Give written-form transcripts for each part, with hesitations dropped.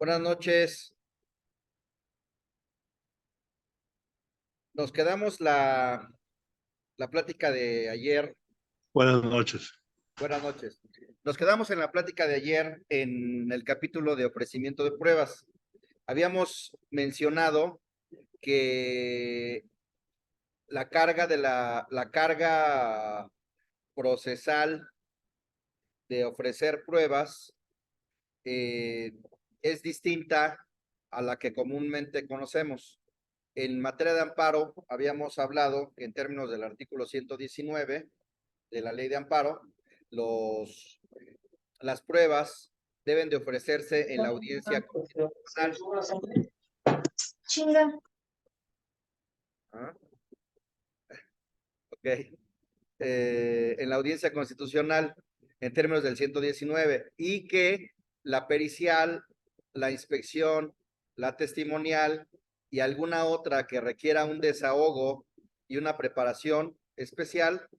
Buenas noches. Nos quedamos la plática de ayer. Buenas noches. Buenas noches. Nos quedamos en la plática de ayer en el capítulo de ofrecimiento de pruebas. Habíamos mencionado que la carga la carga procesal de ofrecer pruebas es distinta a la que comúnmente conocemos. En materia de amparo, habíamos hablado que en términos del artículo 119 de la ley de amparo, las pruebas deben de ofrecerse en la audiencia constitucional. Chinga. ¿Ah? Ok. En la audiencia constitucional, en términos del 119, y que la pericial, la inspección, la testimonial y alguna otra que requiera un desahogo y una preparación especial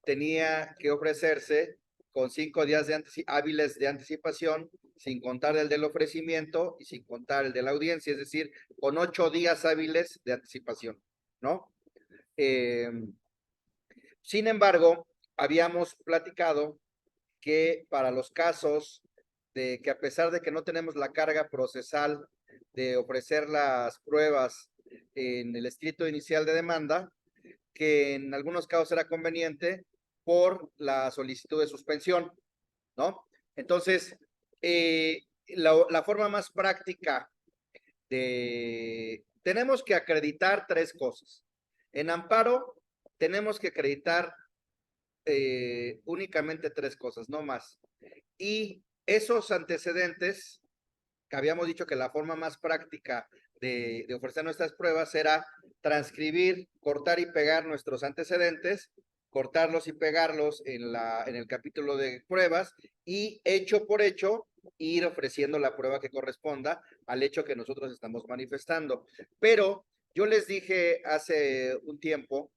tenía que ofrecerse con 5 días hábiles de anticipación, sin contar el del ofrecimiento y sin contar el de la audiencia, es decir, con 8 días hábiles de anticipación, ¿no? Sin embargo, habíamos platicado que para los casos de que a pesar de que no tenemos la carga procesal de ofrecer las pruebas en el escrito inicial de demanda, que en algunos casos era conveniente por la solicitud de suspensión, ¿no? Entonces, la forma más práctica tenemos que acreditar 3 cosas. En amparo, tenemos que acreditar únicamente 3 cosas, no más. Y esos antecedentes, que habíamos dicho que la forma más práctica de ofrecer nuestras pruebas era transcribir, cortar y pegar nuestros antecedentes, cortarlos y pegarlos en el capítulo de pruebas y hecho por hecho ir ofreciendo la prueba que corresponda al hecho que nosotros estamos manifestando. Pero yo les dije hace un tiempo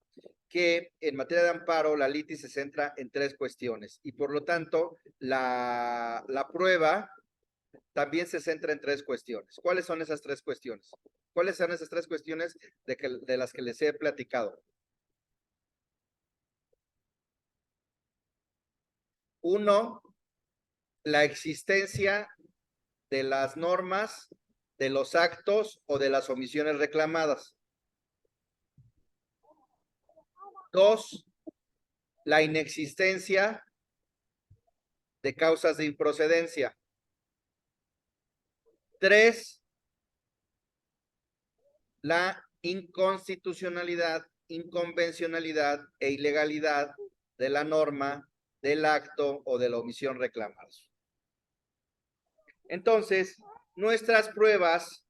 que en materia de amparo la litis se centra en 3 cuestiones y por lo tanto la prueba también se centra en 3 cuestiones. ¿Cuáles son esas 3 cuestiones? ¿Cuáles son esas 3 cuestiones de las que les he platicado? Uno, la existencia de las normas, de los actos o de las omisiones reclamadas. 2, la inexistencia de causas de improcedencia. 3, la inconstitucionalidad, inconvencionalidad e ilegalidad de la norma, del acto o de la omisión reclamados. Entonces, nuestras pruebas,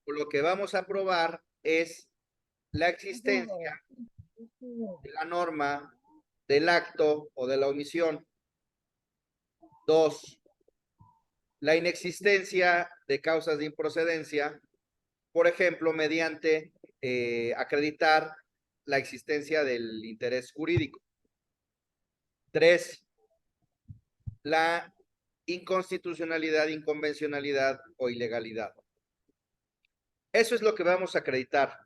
lo que vamos a probar es la existencia de la norma, del acto o de la omisión. 2, la inexistencia de causas de improcedencia, por ejemplo, mediante acreditar la existencia del interés jurídico. 3, la inconstitucionalidad, inconvencionalidad o ilegalidad. Eso es lo que vamos a acreditar.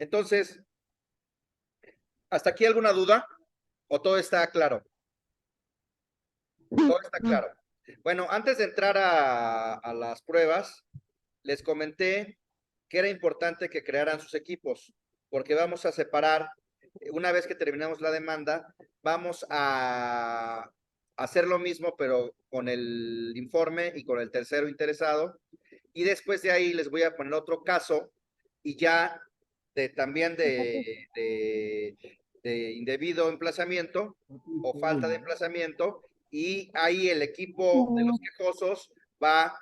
Entonces, ¿hasta aquí alguna duda? ¿O todo está claro? Todo está claro. Bueno, antes de entrar a las pruebas, les comenté que era importante que crearan sus equipos, porque vamos a separar, una vez que terminamos la demanda, vamos a hacer lo mismo, pero con el informe y con el tercero interesado, y después de ahí les voy a poner otro caso, y ya también de indebido emplazamiento o falta de emplazamiento, y ahí el equipo de los quejosos va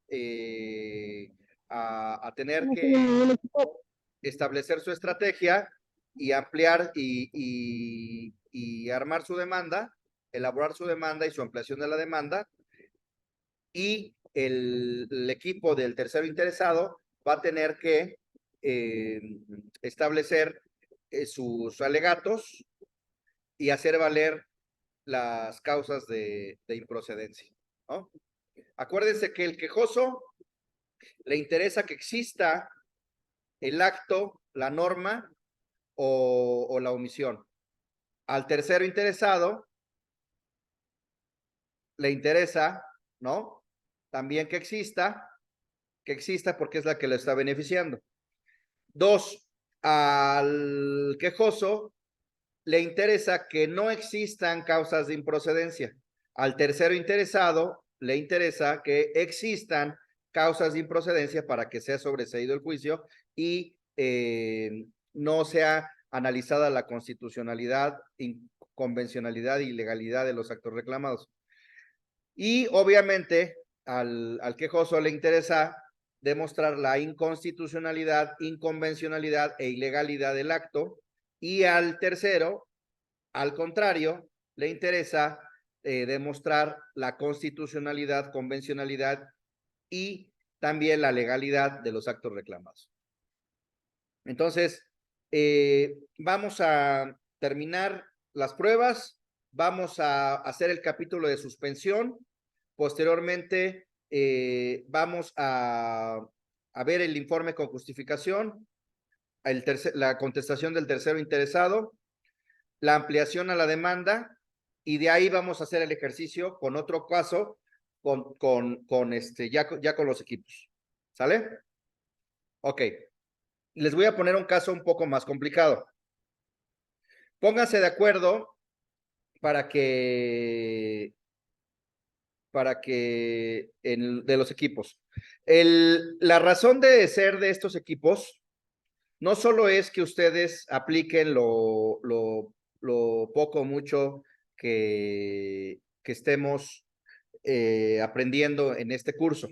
eh, a tener que establecer su estrategia y ampliar y armar su demanda, elaborar su demanda y su ampliación de la demanda, y el equipo del tercero interesado va a tener que establecer sus alegatos y hacer valer las causas de improcedencia, ¿no? Acuérdense que el quejoso le interesa que exista el acto, la norma o la omisión. Al tercero interesado le interesa, ¿no? También que exista porque es la que le está beneficiando. Dos, al quejoso le interesa que no existan causas de improcedencia. Al tercero interesado le interesa que existan causas de improcedencia para que sea sobreseído el juicio y no sea analizada la constitucionalidad, convencionalidad y legalidad de los actos reclamados. Y obviamente al quejoso le interesa demostrar la inconstitucionalidad, inconvencionalidad e ilegalidad del acto, y al tercero, al contrario, le interesa demostrar la constitucionalidad, convencionalidad y también la legalidad de los actos reclamados. Entonces, vamos a terminar las pruebas, vamos a hacer el capítulo de suspensión, posteriormente vamos a ver el informe con justificación, la contestación del tercero interesado, la ampliación a la demanda, y de ahí vamos a hacer el ejercicio con otro caso, ya con los equipos. ¿Sale? Ok. Les voy a poner un caso un poco más complicado. Pónganse de acuerdo para que de los equipos. La razón de ser de estos equipos no solo es que ustedes apliquen lo poco o mucho que estemos aprendiendo en este curso,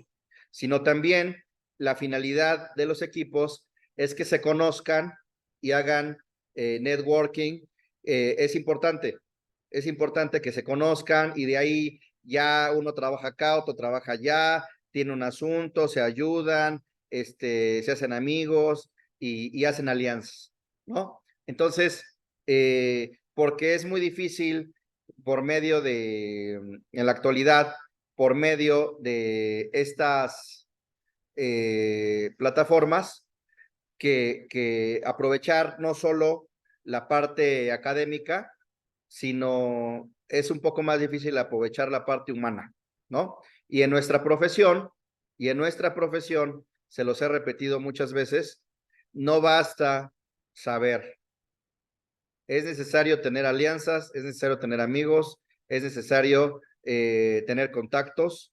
sino también la finalidad de los equipos es que se conozcan y hagan networking. Es importante que se conozcan y de ahí ya uno trabaja acá, otro trabaja allá, tiene un asunto, se ayudan, se hacen amigos y hacen alianzas, ¿no? Entonces, porque es muy difícil por medio en la actualidad, por medio de estas plataformas, que aprovechar no solo la parte académica, sino es un poco más difícil aprovechar la parte humana, ¿no? Y en nuestra profesión, se los he repetido muchas veces, no basta saber. Es necesario tener alianzas, es necesario tener amigos, es necesario tener contactos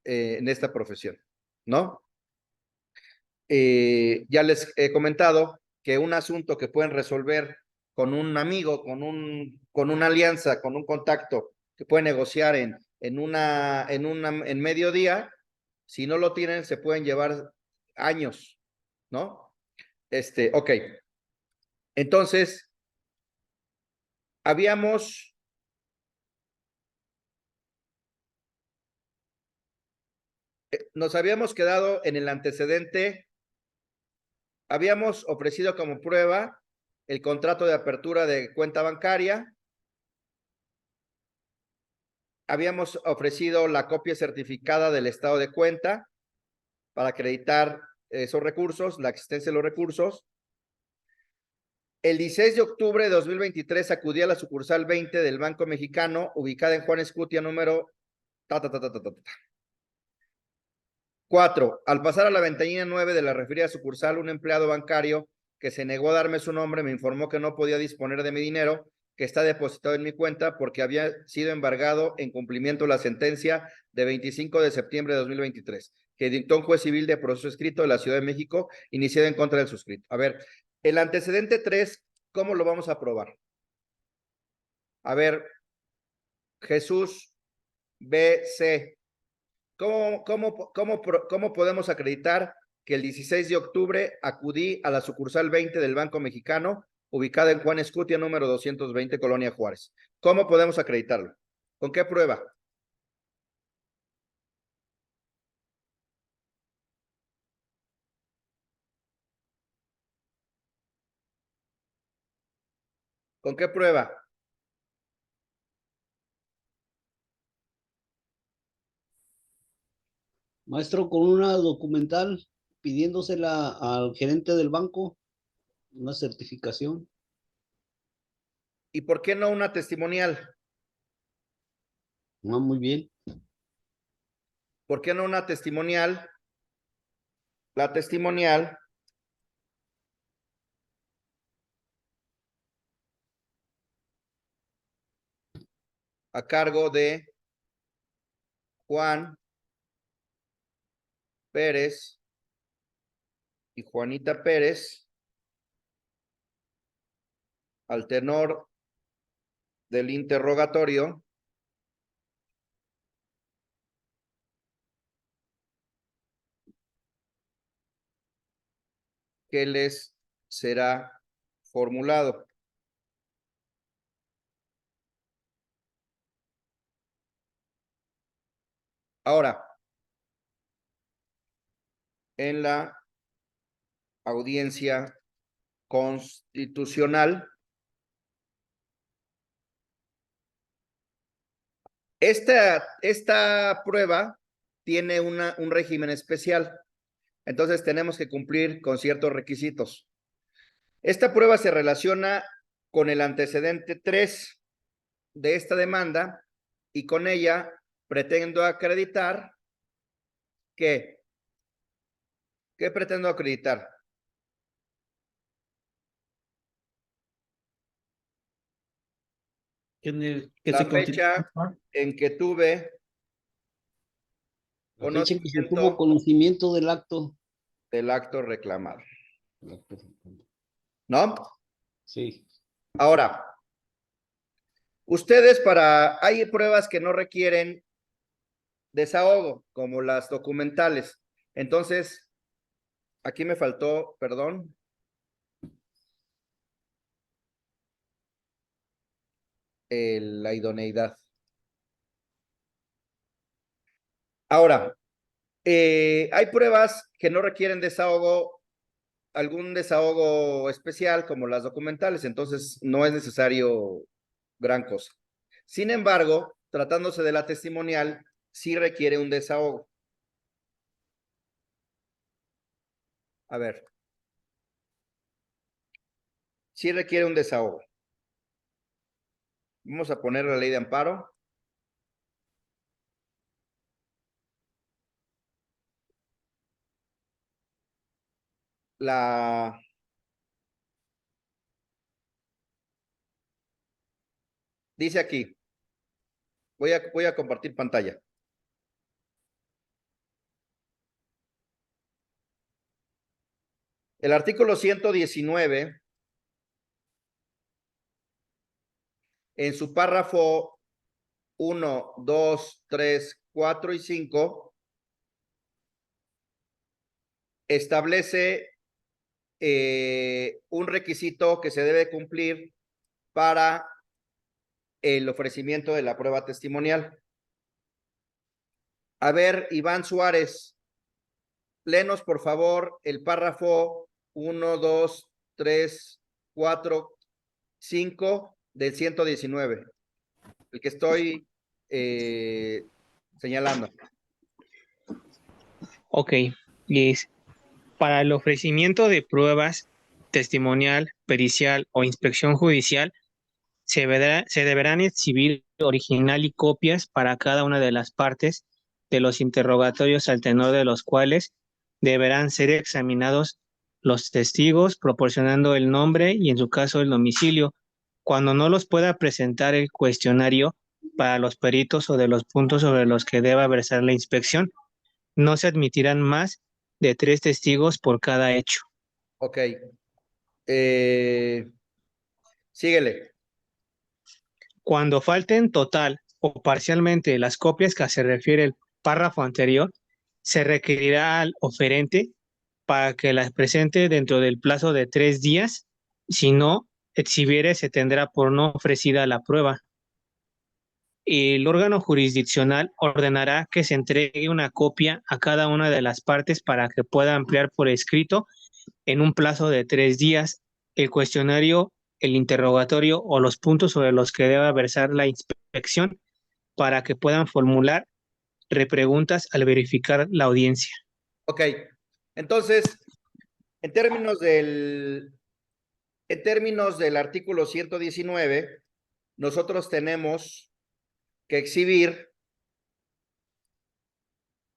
en esta profesión, ¿no? Ya les he comentado que un asunto que pueden resolver con un amigo, con una alianza, con un contacto que pueden negociar en mediodía, si no lo tienen, se pueden llevar años, ¿no? Ok. Entonces, nos habíamos quedado en el antecedente. Habíamos ofrecido como prueba el contrato de apertura de cuenta bancaria. Habíamos ofrecido la copia certificada del estado de cuenta para acreditar esos recursos, la existencia de los recursos. El 16 de octubre de 2023 acudí a la sucursal 20 del Banco Mexicano, ubicada en Juan Escutia, número 4. Al pasar a la ventanilla 9 de la referida sucursal, un empleado bancario que se negó a darme su nombre me informó que no podía disponer de mi dinero, que está depositado en mi cuenta porque había sido embargado en cumplimiento de la sentencia de 25 de septiembre de 2023, que dictó un juez civil de proceso escrito de la Ciudad de México, iniciado en contra del suscrito. A ver, el antecedente 3, ¿cómo lo vamos a probar? A ver, Jesús BC. ¿Cómo podemos acreditar que el 16 de octubre acudí a la sucursal 20 del Banco Mexicano, ubicada en Juan Escutia, número 220, Colonia Juárez? ¿Cómo podemos acreditarlo? ¿Con qué prueba? ¿Con qué prueba? Maestro, con una documental pidiéndosela al gerente del banco, una certificación. ¿Y por qué no una testimonial? Ah, muy bien. ¿Por qué no una testimonial? La testimonial a cargo de Juan Pérez y Juanita Pérez, al tenor del interrogatorio, que les será formulado. Ahora, en la audiencia constitucional, esta prueba tiene un régimen especial, entonces tenemos que cumplir con ciertos requisitos. Esta prueba se relaciona con el antecedente 3 de esta demanda y con ella pretendo acreditar que, ¿qué pretendo acreditar? Que La se fecha constituya, en que tuve la fecha en que se tuvo conocimiento conocimiento del acto. del acto reclamado, ¿no? Sí. Ahora, hay pruebas que no requieren desahogo, como las documentales. Entonces, aquí me faltó, perdón, la idoneidad. Ahora, hay pruebas que no requieren desahogo, algún desahogo especial, como las documentales, entonces no es necesario gran cosa. Sin embargo, tratándose de la testimonial, sí requiere un desahogo. A ver, sí requiere un desahogo. Vamos a poner la ley de amparo. La dice aquí, voy a compartir pantalla. El artículo 119, en su párrafo 1, 2, 3, 4 y 5, establece un requisito que se debe cumplir para el ofrecimiento de la prueba testimonial. A ver, Iván Suárez, léenos por favor el párrafo 1, 2, 3, 4, 5 del 119, el que estoy señalando. Ok, y es para el ofrecimiento de pruebas testimonial, pericial o inspección judicial, se deberán exhibir original y copias para cada una de las partes de los interrogatorios al tenor de los cuales deberán ser examinados los testigos, proporcionando el nombre y en su caso el domicilio. Cuando no los pueda presentar el cuestionario para los peritos o de los puntos sobre los que deba versar la inspección, no se admitirán más de 3 testigos por cada hecho. Ok. Síguele. Cuando falten total o parcialmente las copias que se refiere el párrafo anterior, se requerirá al oferente para que las presente dentro del plazo de 3 días. Si no exhibiere, se tendrá por no ofrecida la prueba. El órgano jurisdiccional ordenará que se entregue una copia a cada una de las partes para que pueda ampliar por escrito en un plazo de 3 días el cuestionario, el interrogatorio o los puntos sobre los que deba versar la inspección para que puedan formular repreguntas al verificar la audiencia. Ok, entonces, en términos del artículo 119, nosotros tenemos que exhibir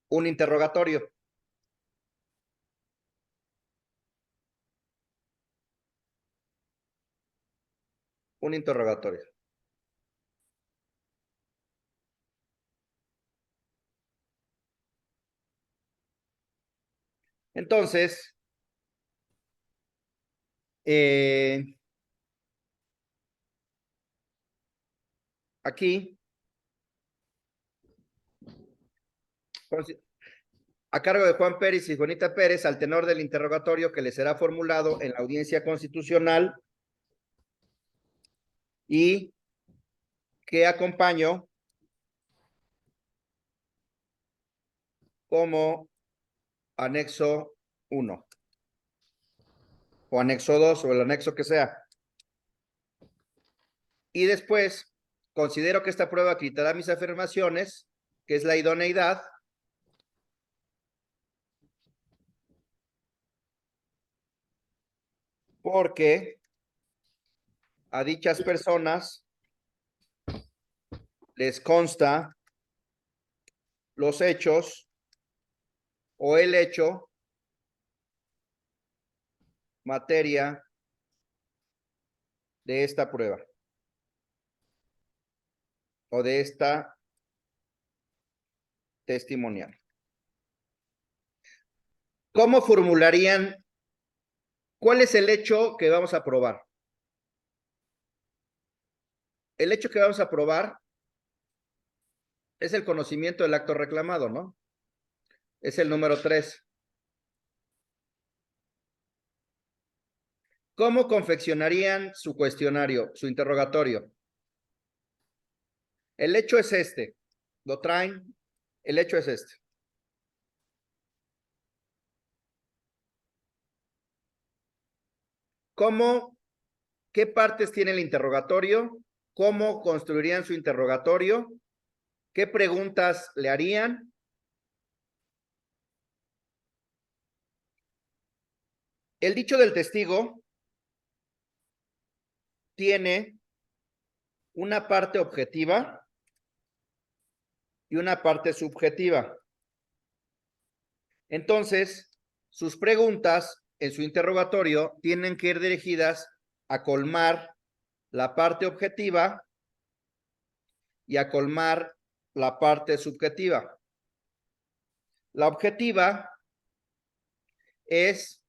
un interrogatorio. Un interrogatorio. Entonces, aquí, a cargo de Juan Pérez y Juanita Pérez, al tenor del interrogatorio que le será formulado en la audiencia constitucional y que acompaño como anexo 1 o anexo 2 o el anexo que sea. Y después considero que esta prueba quitará mis afirmaciones, que es la idoneidad, porque a dichas personas les consta los hechos o el hecho, materia de esta prueba o de esta testimonial. ¿Cómo formularían? ¿Cuál es el hecho que vamos a probar? El hecho que vamos a probar es el conocimiento del acto reclamado, ¿no? Es el número 3. ¿Cómo confeccionarían su cuestionario, su interrogatorio? El hecho es este. Lo traen. El hecho es este. ¿Cómo? ¿Qué partes tiene el interrogatorio? ¿Cómo construirían su interrogatorio? ¿Qué preguntas le harían? El dicho del testigo tiene una parte objetiva y una parte subjetiva. Entonces, sus preguntas en su interrogatorio tienen que ir dirigidas a colmar la parte objetiva y a colmar la parte subjetiva. La objetiva es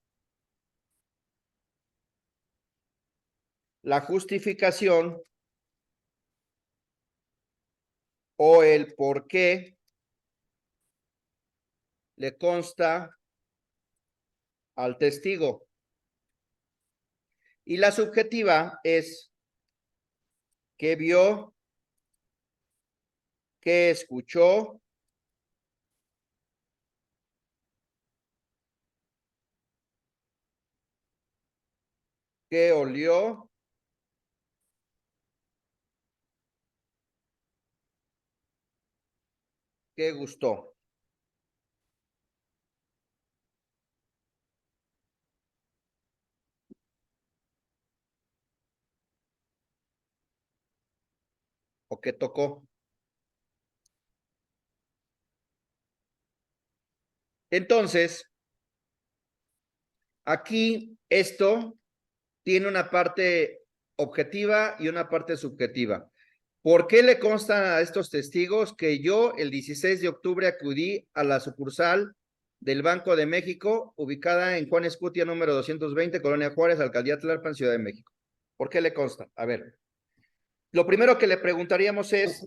la justificación o el por qué le consta al testigo. Y la subjetiva es qué vio, qué escuchó, qué olió, qué gustó. O qué tocó. Entonces, aquí esto tiene una parte objetiva y una parte subjetiva. ¿Por qué le consta a estos testigos que yo el 16 de octubre acudí a la sucursal del Banco de México, ubicada en Juan Escutia, número 220, Colonia Juárez, Alcaldía Tlalpan, Ciudad de México? ¿Por qué le consta? A ver, lo primero que le preguntaríamos es...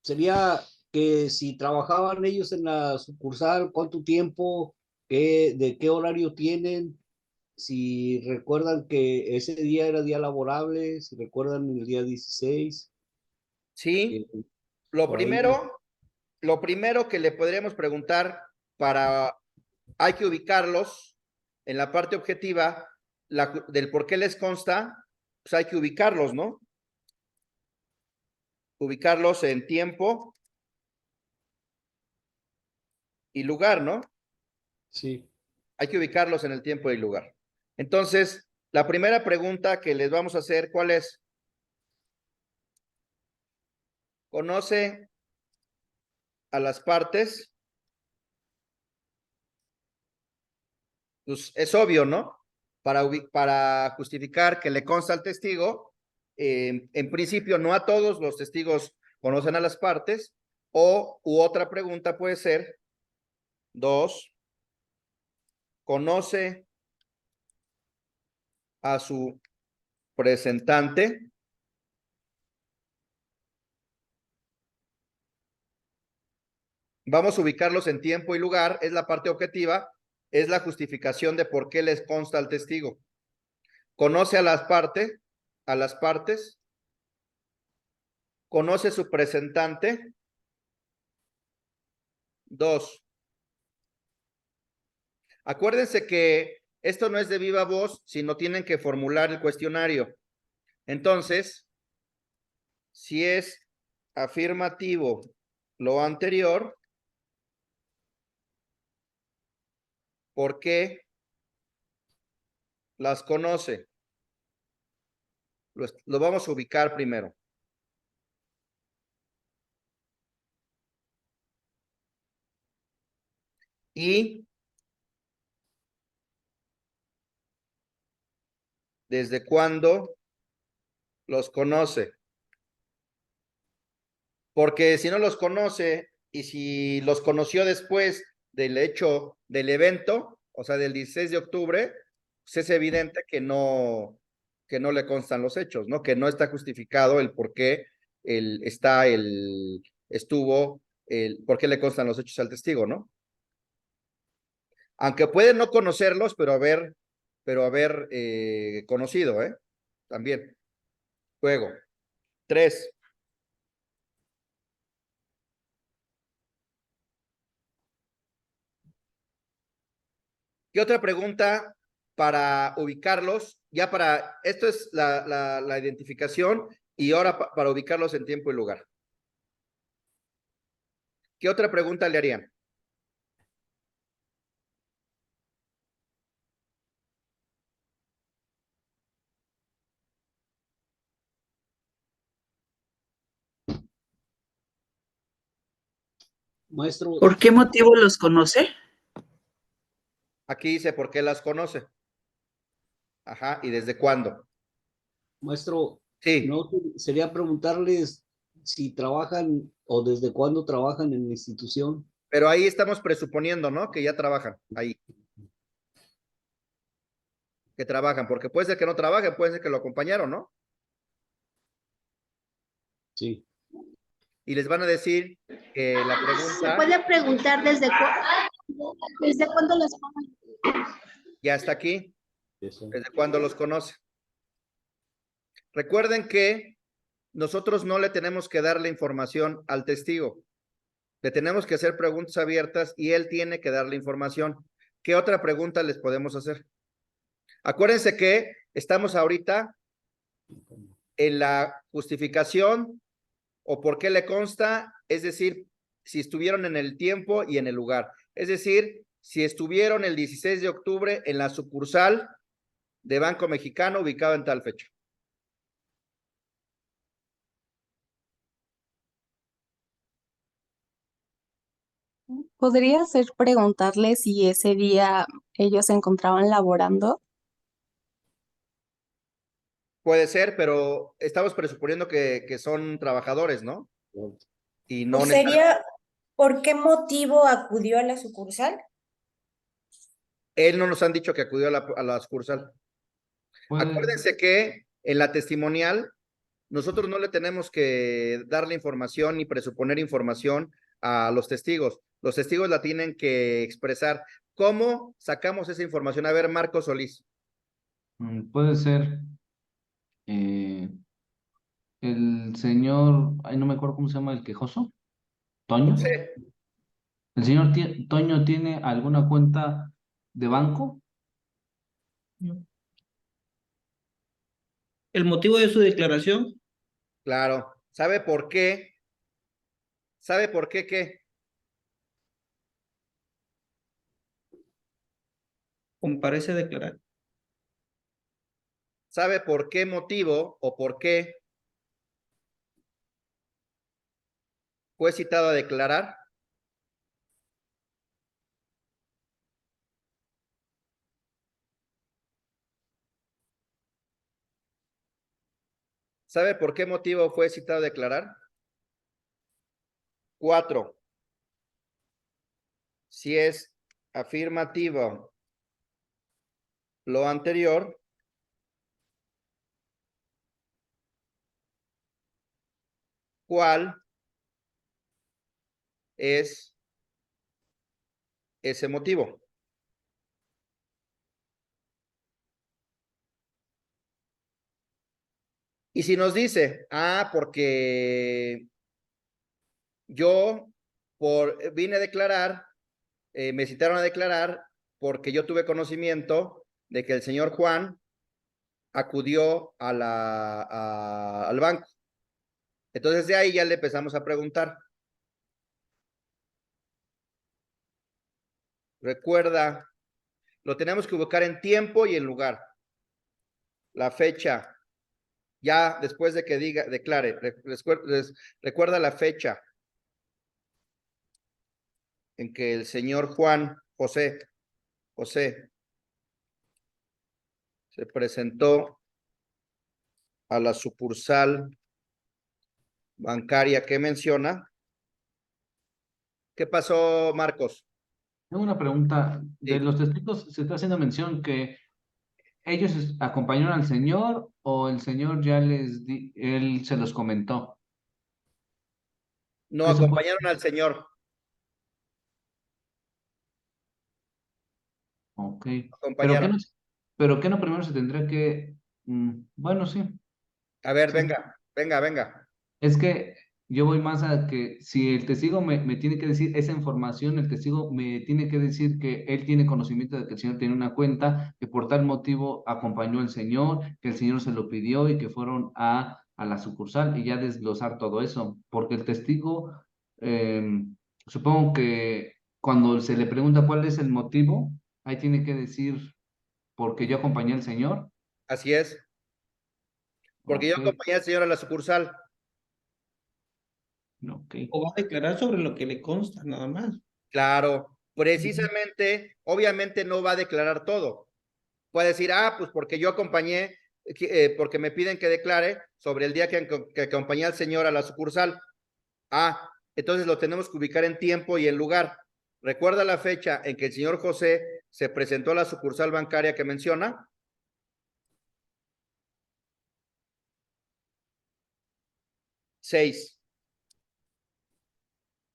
Sería que si trabajaban ellos en la sucursal, cuánto tiempo, de qué horario tienen, si recuerdan que ese día era día laborable, si recuerdan el día 16. Sí, eh, lo por ahí. primero que le podríamos preguntar para, hay que ubicarlos en la parte objetiva del por qué les consta, pues hay que ubicarlos, ¿no? Ubicarlos en tiempo y lugar, ¿no? Sí. Hay que ubicarlos en el tiempo y lugar. Entonces, la primera pregunta que les vamos a hacer, ¿cuál es? ¿Conoce a las partes? Pues es obvio, ¿no? Para justificar que le consta al testigo, en principio no a todos los testigos conocen a las partes, u otra pregunta puede ser, 2, ¿conoce a su presentante? Vamos a ubicarlos en tiempo y lugar, es la parte objetiva, es la justificación de por qué les consta al testigo. ¿Conoce a las partes? ¿Conoce su presentante? 2. Acuérdense que esto no es de viva voz, sino tienen que formular el cuestionario. Entonces, si es afirmativo lo anterior, ¿por qué las conoce? Lo vamos a ubicar primero. Y ¿desde cuándo los conoce? Porque si no los conoce y si los conoció después del hecho del evento, o sea, del 16 de octubre, pues es evidente que no le constan los hechos, ¿no? Que no está justificado el por qué por qué le constan los hechos al testigo, ¿no? Aunque puede no conocerlos, pero haber conocido, ¿eh? También. Luego, 3. ¿Qué otra pregunta para ubicarlos? Esto es la identificación y ahora para ubicarlos en tiempo y lugar. ¿Qué otra pregunta le harían? Maestro, ¿Por qué motivo los conoce? Aquí dice por qué las conoce. Ajá, ¿y desde cuándo? maestro, Sí, no sería preguntarles si trabajan o desde cuándo trabajan en la institución. pero ahí estamos presuponiendo, ¿no? Que ya trabajan ahí. Que trabajan, porque puede ser que no trabajen, puede ser que lo acompañaron, ¿no? Sí. Y les van a decir que la ¿Se pregunta puede preguntar desde cuándo los conoce? ya está aquí, Eso. desde cuándo los conoce. Recuerden que nosotros no le tenemos que dar la información al testigo. Le tenemos que hacer preguntas abiertas y él tiene que dar la información. ¿Qué otra pregunta les podemos hacer? Acuérdense que estamos ahorita en la justificación o por qué le consta, es decir, si estuvieron en el tiempo y en el lugar. Es decir, si estuvieron el 16 de octubre en la sucursal de Banco Mexicano ubicado en tal fecha. ¿Podría ser preguntarle si ese día ellos se encontraban laborando? Puede ser, pero estamos presuponiendo que son trabajadores, ¿no? Y no necesariamente. ¿Sería por qué motivo acudió a la sucursal? Él no nos han dicho que acudió a la sucursal. Acuérdense que en la testimonial nosotros no le tenemos que dar la información ni presuponer información a los testigos. Los testigos la tienen que expresar. ¿Cómo sacamos esa información? A ver, Marco Solís. Puede ser el señor, ay, no me acuerdo cómo se llama, el quejoso, Toño. José. ¿El señor Toño tiene alguna cuenta de banco? ¿El motivo de su declaración? Claro. ¿Sabe por qué? ¿Sabe por qué qué? Comparece a declarar. ¿Sabe por qué motivo o por qué fue citado a declarar? ¿Sabe por qué motivo fue citado a declarar? 4. Si es afirmativo lo anterior, ¿cuál es ese motivo? Y si nos dice, porque yo vine a declarar, me citaron a declarar porque yo tuve conocimiento de que el señor Juan acudió al banco. Entonces de ahí ya le empezamos a preguntar. Recuerda, lo tenemos que ubicar en tiempo y en lugar. La fecha, ya después de que declare, recuerda la fecha en que el señor José se presentó a la sucursal bancaria que menciona. ¿Qué pasó, Marcos? Tengo una pregunta. De Sí. los testigos se está haciendo mención que ellos acompañaron al señor o el señor ya él se los comentó. No, Eso puede acompañaron al señor. Ok. Acompañaron. Pero qué no primero se tendría que, bueno, sí. A ver, Sí. venga. Es que yo voy más a que si el testigo me tiene que decir esa información, el testigo me tiene que decir que él tiene conocimiento de que el señor tiene una cuenta, que por tal motivo acompañó al señor, que el señor se lo pidió y que fueron a la sucursal y ya desglosar todo eso. Porque el testigo, supongo que cuando se le pregunta cuál es el motivo, ahí tiene que decir porque yo acompañé al señor. Así es. Porque yo Ok, acompañé al señor a la sucursal. ok. O va a declarar sobre lo que le consta, nada más. Claro, precisamente, obviamente no va a declarar todo. Puede decir, pues porque yo acompañé, porque me piden que declare sobre el día que acompañé al señor a la sucursal. Entonces lo tenemos que ubicar en tiempo y en lugar. ¿Recuerda la fecha en que el señor José se presentó a la sucursal bancaria que menciona? 6.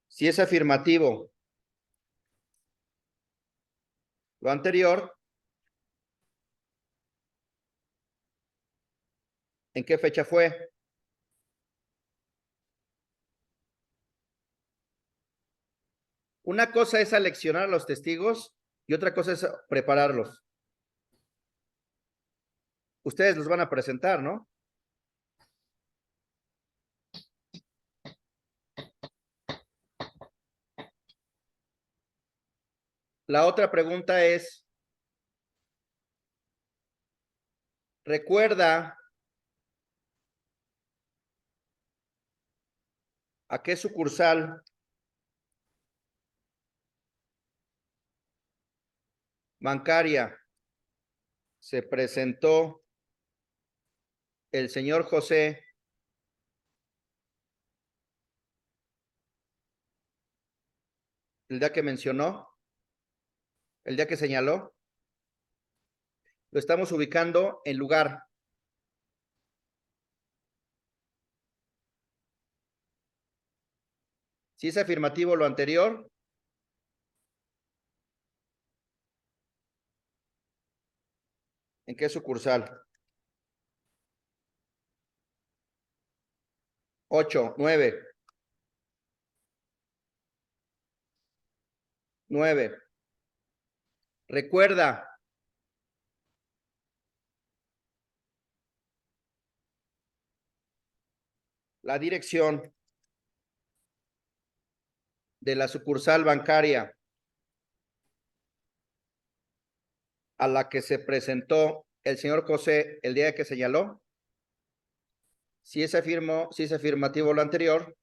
Si es afirmativo lo anterior, ¿en qué fecha fue? Una cosa es aleccionar a los testigos y otra cosa es prepararlos. Ustedes los van a presentar, ¿no? La otra pregunta es, ¿recuerda a qué sucursal bancaria se presentó el señor José el día que mencionó, el día que señaló? Lo estamos ubicando en lugar. Si es afirmativo lo anterior, ¿en qué sucursal? 8, 9. 9. Recuerda la dirección de la sucursal bancaria a la que se presentó el señor José el día que señaló? Si es afirmativo lo anterior,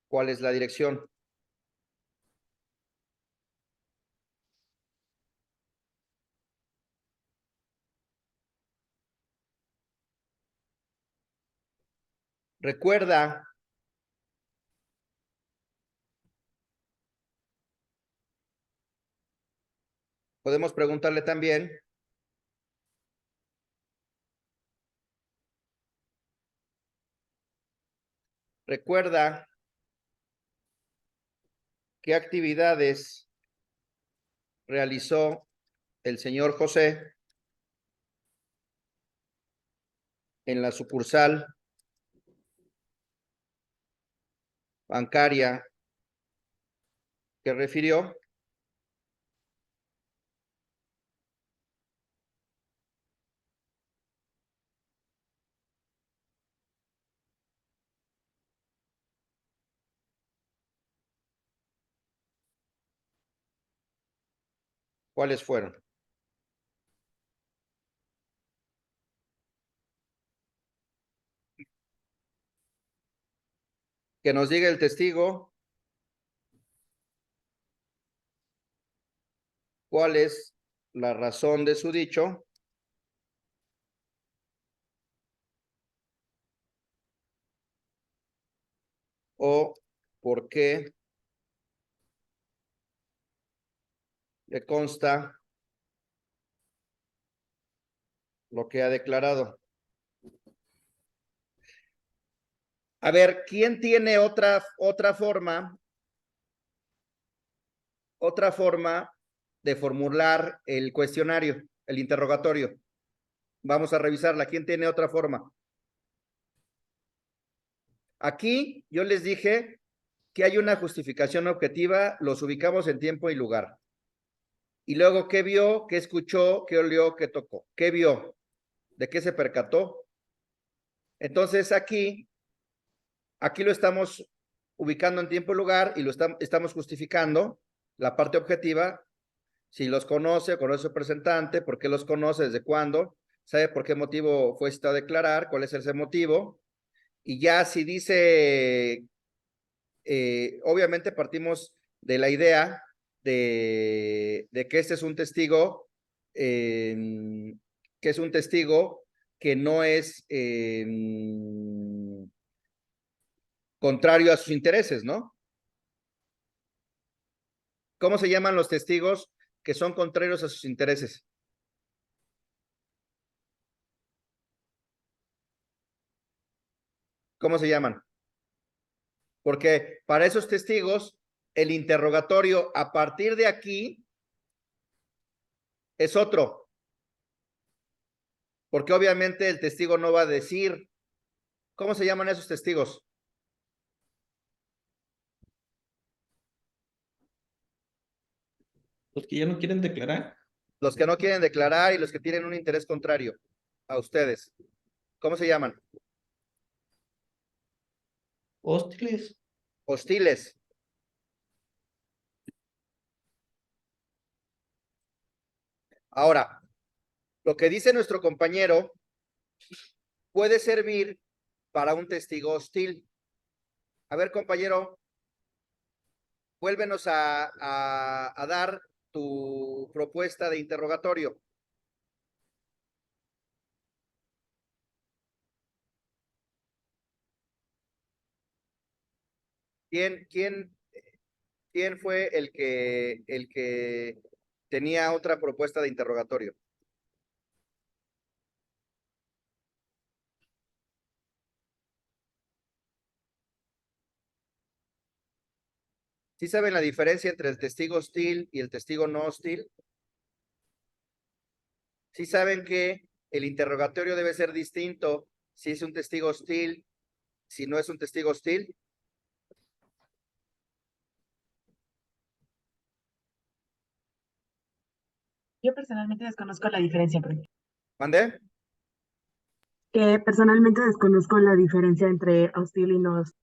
¿cuál es la dirección? Recuerda podemos preguntarle también recuerda qué actividades realizó el señor José en la sucursal bancaria que refirió. ¿Cuáles fueron? Que nos diga el testigo cuál es la razón de su dicho o por qué le consta lo que ha declarado. A ver, ¿quién tiene otra forma de formular el cuestionario, el interrogatorio? Vamos a revisarla. ¿Quién tiene otra forma? Aquí yo les dije que hay una justificación objetiva, los ubicamos en tiempo y lugar. Y luego, ¿qué vio? ¿Qué escuchó? ¿Qué olió? ¿Qué tocó? ¿Qué vio? ¿De qué se percató? Entonces aquí lo estamos ubicando en tiempo y lugar y lo estamos justificando la parte objetiva. Si los conoce a su representante, ¿por qué los conoce? ¿Desde cuándo? ¿Sabe por qué motivo fue citado a declarar? ¿Cuál es ese motivo? Y ya si dice, obviamente partimos de la idea de que este es un testigo, que no es contrario a sus intereses, ¿no? ¿Cómo se llaman los testigos que son contrarios a sus intereses? ¿Cómo se llaman? Porque para esos testigos, el interrogatorio a partir de aquí es otro. Porque obviamente el testigo no va a decir, ¿cómo se llaman esos testigos? Los que ya no quieren declarar. Los que no quieren declarar y los que tienen un interés contrario a ustedes. ¿Cómo se llaman? Hostiles. Hostiles. Ahora, lo que dice nuestro compañero puede servir para un testigo hostil. A ver, compañero, vuélvenos a dar tu propuesta de interrogatorio. ¿Quién fue el que tenía otra propuesta de interrogatorio? ¿Sí saben la diferencia entre el testigo hostil y el testigo no hostil? ¿Sí saben que el interrogatorio debe ser distinto si es un testigo hostil, si no es un testigo hostil? Yo personalmente desconozco la diferencia, profe. ¿Mande? Que personalmente desconozco la diferencia entre hostil y no hostil.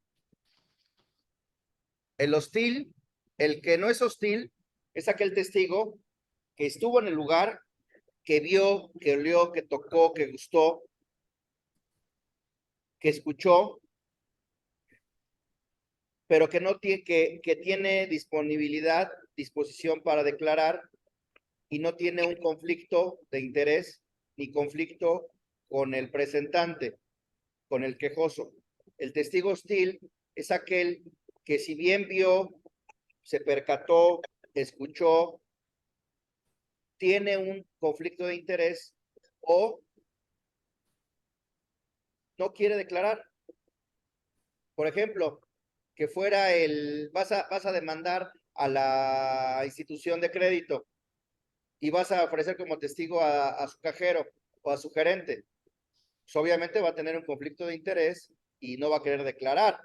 El hostil El que no es hostil es aquel testigo que estuvo en el lugar, que vio, que olió, que tocó, que gustó, que escuchó, pero que no tiene, que tiene disponibilidad, disposición para declarar y no tiene un conflicto de interés ni conflicto con el presentante, con el quejoso. El testigo hostil es aquel que si bien vio, se percató, escuchó, tiene un conflicto de interés o no quiere declarar. Por ejemplo, que fuera vas a demandar a la institución de crédito y vas a ofrecer como testigo a su cajero o a su gerente. Pues obviamente va a tener un conflicto de interés y no va a querer declarar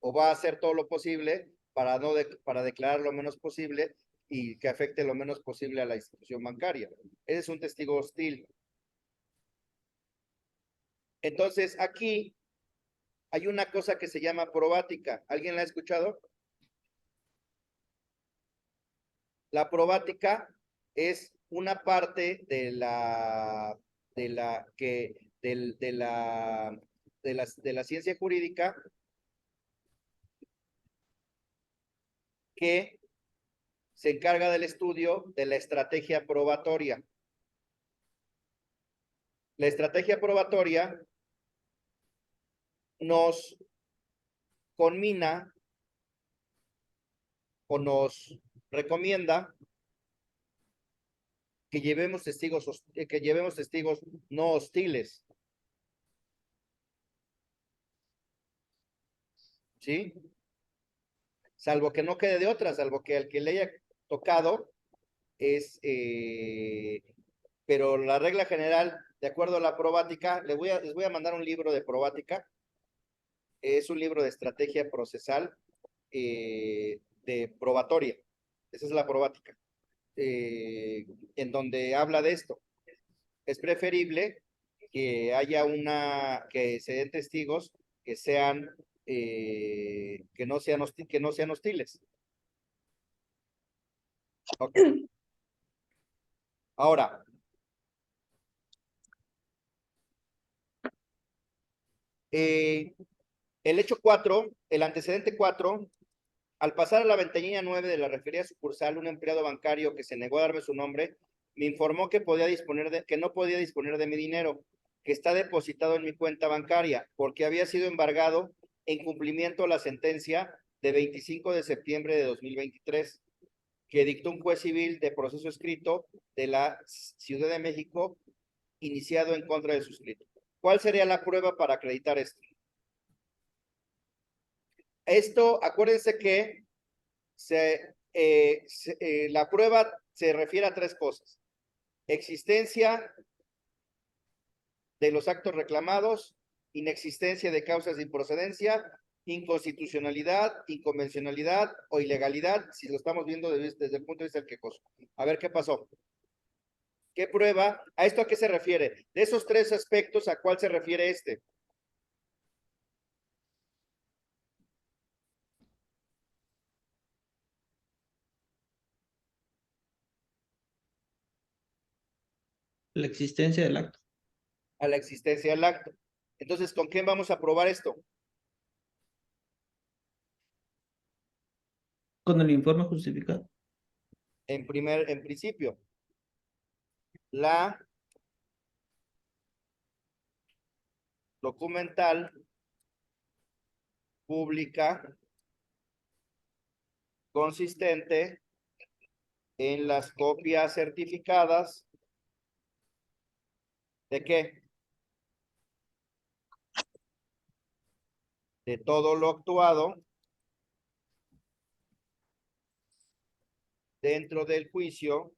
o va a hacer todo lo posible para, para declarar lo menos posible y que afecte lo menos posible a la institución bancaria. Ese es un testigo hostil. Entonces, aquí hay una cosa que se llama probática. ¿Alguien la ha escuchado? La probática es una parte de la ciencia jurídica que se encarga del estudio de la estrategia probatoria. La estrategia probatoria nos conmina o nos recomienda que llevemos testigos no hostiles. ¿Sí? Salvo que no quede de otra, salvo que al que le haya tocado es, pero la regla general, de acuerdo a la probática, les voy a mandar un libro de probática, es un libro de estrategia procesal de probatoria, esa es la probática, en donde habla de esto. Es preferible que haya que se den testigos que sean, que no sean hostiles. Okay. Ahora, el hecho 4, el antecedente 4, al pasar a la ventanilla 9 de la referida sucursal, un empleado bancario que se negó a darme su nombre, me informó que no podía disponer de mi dinero, que está depositado en mi cuenta bancaria, porque había sido embargado en cumplimiento a la sentencia de 25 de septiembre de 2023, que dictó un juez civil de proceso escrito de la Ciudad de México, iniciado en contra del suscrito. ¿Cuál sería la prueba para acreditar esto? Esto, acuérdense que la prueba se refiere a tres cosas: existencia de los actos reclamados, inexistencia de causas de improcedencia, inconstitucionalidad, inconvencionalidad o ilegalidad, si lo estamos viendo desde el punto de vista del quejoso. A ver qué pasó. ¿Qué prueba? ¿A esto a qué se refiere? De esos tres aspectos, ¿a cuál se refiere este? La existencia del acto. A la existencia del acto. Entonces, ¿con quién vamos a probar esto? Con el informe justificado. En principio, la documental pública consistente en las copias certificadas ¿de qué? De todo lo actuado dentro del juicio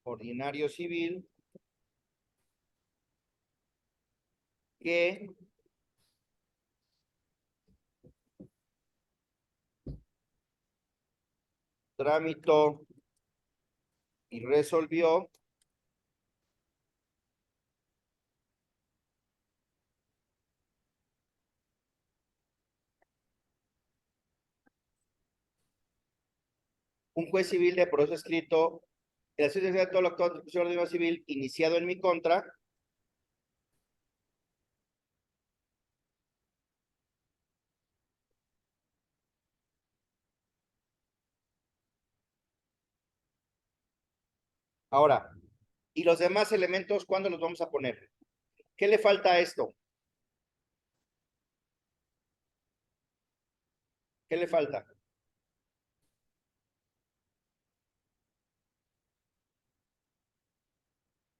ordinario civil que tramitó y resolvió un juez civil de proceso escrito, el acción de todo lo actual de orden civil iniciado en mi contra, ahora, y los demás elementos, ¿cuándo los vamos a poner? ¿Qué le falta a esto? ¿Qué le falta?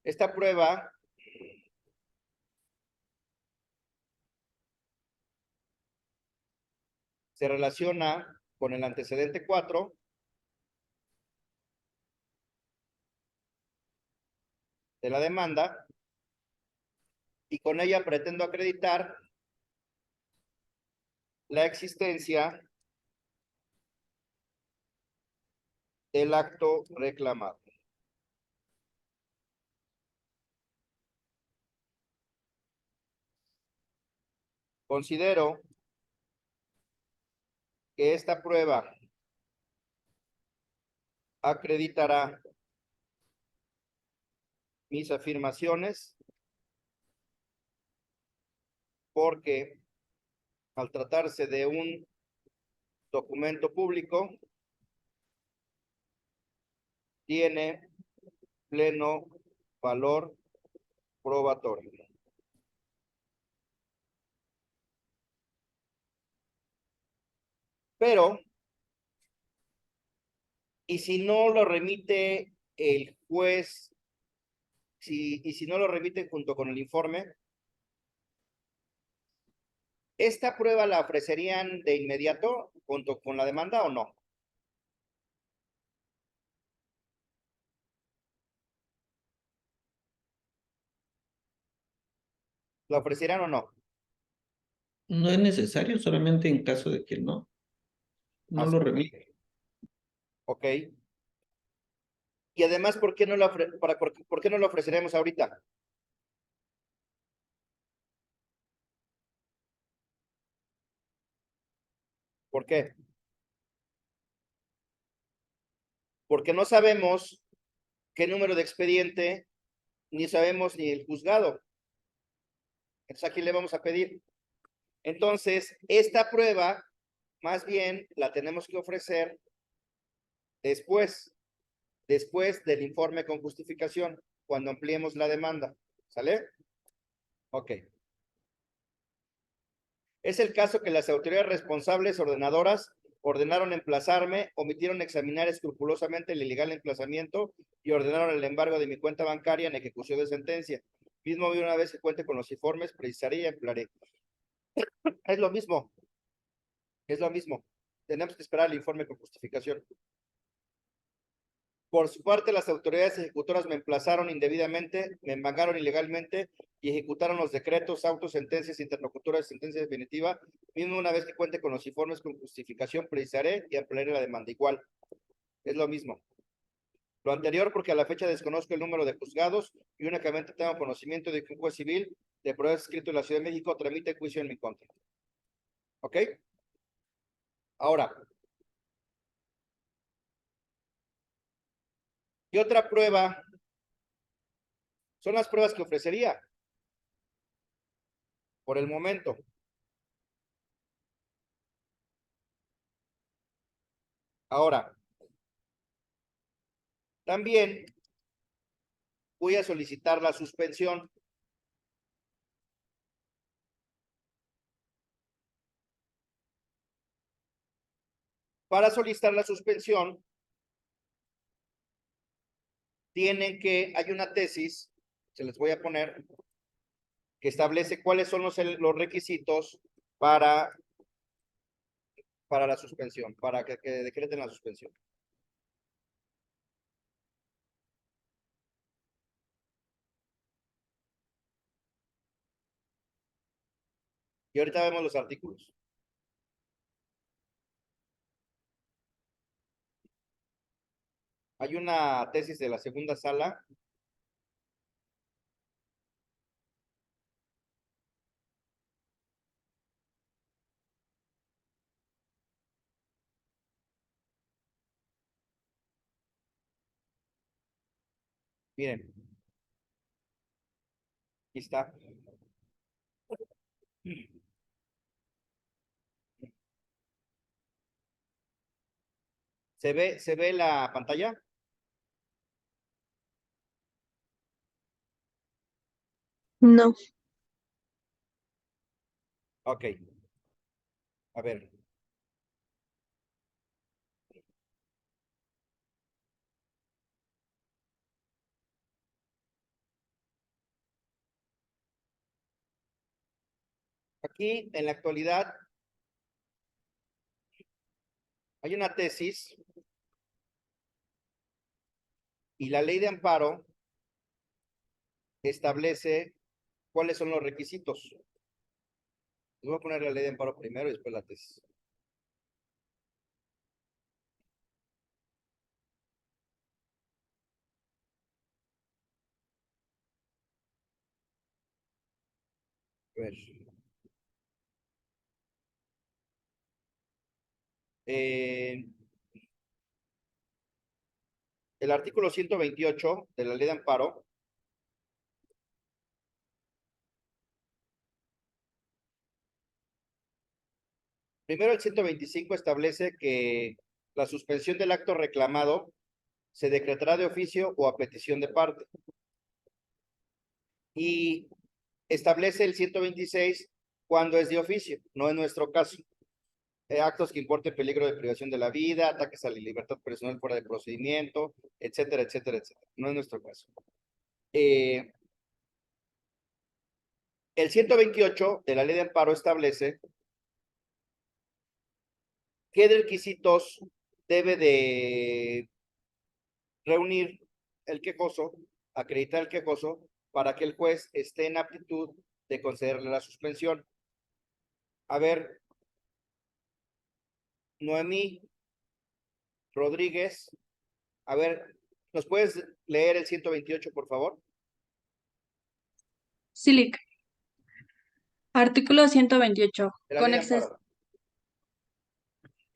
Esta prueba se relaciona con el antecedente 4 de la demanda y con ella pretendo acreditar la existencia del acto reclamado. Considero que esta prueba acreditará mis afirmaciones porque al tratarse de un documento público tiene pleno valor probatorio. Pero, ¿y si no lo remite el juez? Y si no lo remiten junto con el informe, ¿esta prueba la ofrecerían de inmediato junto con la demanda o no? ¿La ofrecerán o no? No es necesario, solamente en caso de que no lo remite. Ok. Y además, ¿por qué no por qué no lo ofreceremos ahorita? ¿Por qué? Porque no sabemos qué número de expediente, ni sabemos ni el juzgado. Entonces, ¿a quién le vamos a pedir? Entonces, esta prueba, más bien, la tenemos que ofrecer después del informe con justificación, cuando ampliemos la demanda. ¿Sale? Ok. Es el caso que las autoridades responsables ordenadoras ordenaron emplazarme, omitieron examinar escrupulosamente el ilegal emplazamiento y ordenaron el embargo de mi cuenta bancaria en ejecución de sentencia. Mismo una vez que cuente con los informes, precisaré y emplearé. Es lo mismo. Es lo mismo. Tenemos que esperar el informe con justificación. Por su parte, las autoridades ejecutoras me emplazaron indebidamente, me embargaron ilegalmente y ejecutaron los decretos, autos, sentencias, interlocutoras, sentencia definitiva. Mismo una vez que cuente con los informes con justificación, precisaré y ampliaré la demanda. Igual, es lo mismo. Lo anterior porque a la fecha desconozco el número de juzgados y únicamente tengo conocimiento de que un juez civil de pruebas escrito en la Ciudad de México tramite juicio en mi contra. ¿Ok? Ahora, ¿qué otra prueba? Son las pruebas que ofrecería por el momento. Ahora, también voy a solicitar la suspensión. Para solicitar la suspensión, hay una tesis, se les voy a poner, que establece cuáles son los requisitos para la suspensión, para que decreten la suspensión. Y ahorita vemos los artículos. Hay una tesis de la segunda sala Miren. Aquí está. ¿Se ve la pantalla? No. Ok. A ver. Aquí, en la actualidad, hay una tesis y la ley de amparo establece cuáles son los requisitos. Voy a poner la ley de amparo primero y después la tesis. A ver. El artículo 128 de la ley de amparo primero, el 125 establece que la suspensión del acto reclamado se decretará de oficio o a petición de parte. Y establece el 126 cuando es de oficio, no en nuestro caso. Actos que importen peligro de privación de la vida, ataques a la libertad personal fuera de procedimiento, etcétera, etcétera, etcétera. No es nuestro caso. El 128 de la ley de amparo establece qué requisitos debe de reunir el quejoso, acreditar el quejoso, para que el juez esté en aptitud de concederle la suspensión. A ver, Noemí Rodríguez, a ver, ¿nos puedes leer el 128, por favor? Silic. Artículo 128. De la ley de amparo.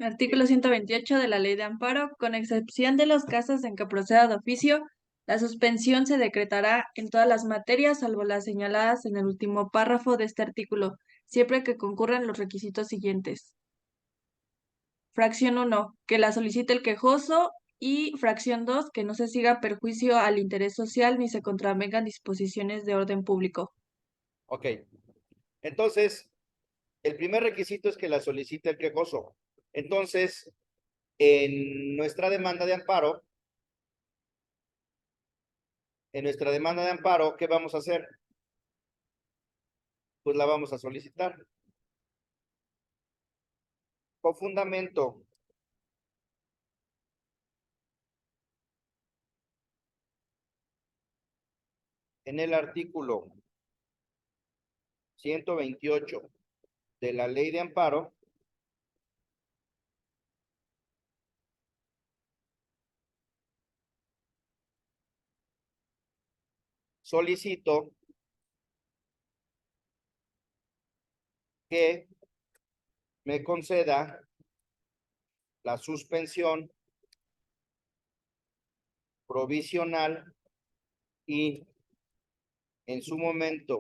Artículo 128 de la Ley de Amparo. Con excepción de los casos en que proceda de oficio, la suspensión se decretará en todas las materias, salvo las señaladas en el último párrafo de este artículo, siempre que concurran los requisitos siguientes. Fracción 1, que la solicite el quejoso, y fracción 2, que no se siga perjuicio al interés social ni se contravengan disposiciones de orden público. Ok. Entonces, el primer requisito es que la solicite el quejoso. Entonces, en nuestra demanda de amparo, ¿qué vamos a hacer? Pues la vamos a solicitar. Con fundamento en el artículo 128 de la ley de amparo, solicito que me conceda la suspensión provisional y en su momento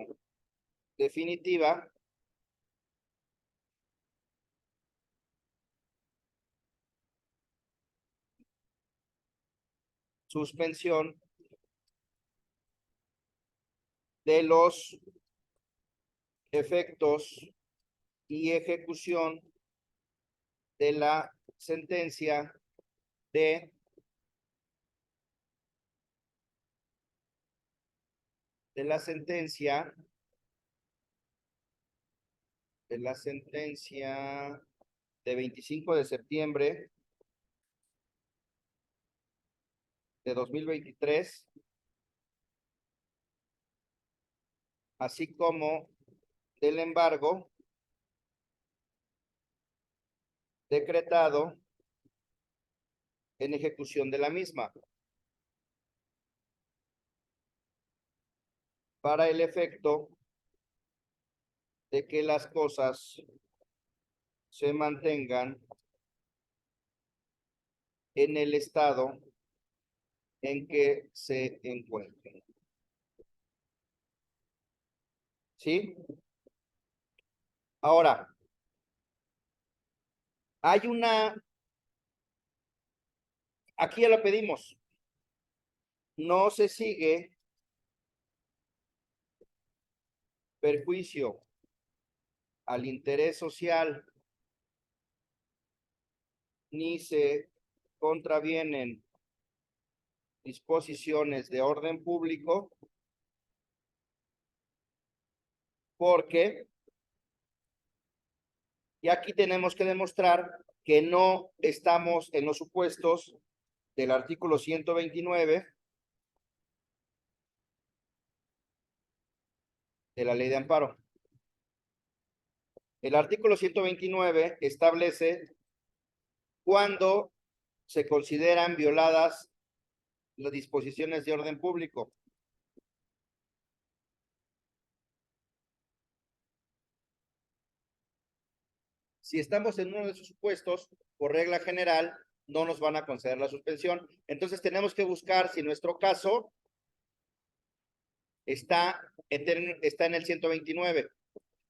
definitiva suspensión de los efectos y ejecución de la sentencia de de 25 de septiembre de 2023, así como del embargo decretado en ejecución de la misma, para el efecto de que las cosas se mantengan en el estado en que se encuentren. ¿Sí? Ahora, hay aquí ya lo pedimos, no se sigue perjuicio al interés social ni se contravienen disposiciones de orden público porque y aquí tenemos que demostrar que no estamos en los supuestos del artículo 129 de la Ley de Amparo. El artículo 129 establece cuando se consideran violadas las disposiciones de orden público. Si estamos en uno de esos supuestos, por regla general, no nos van a conceder la suspensión. Entonces tenemos que buscar si nuestro caso está en el 129.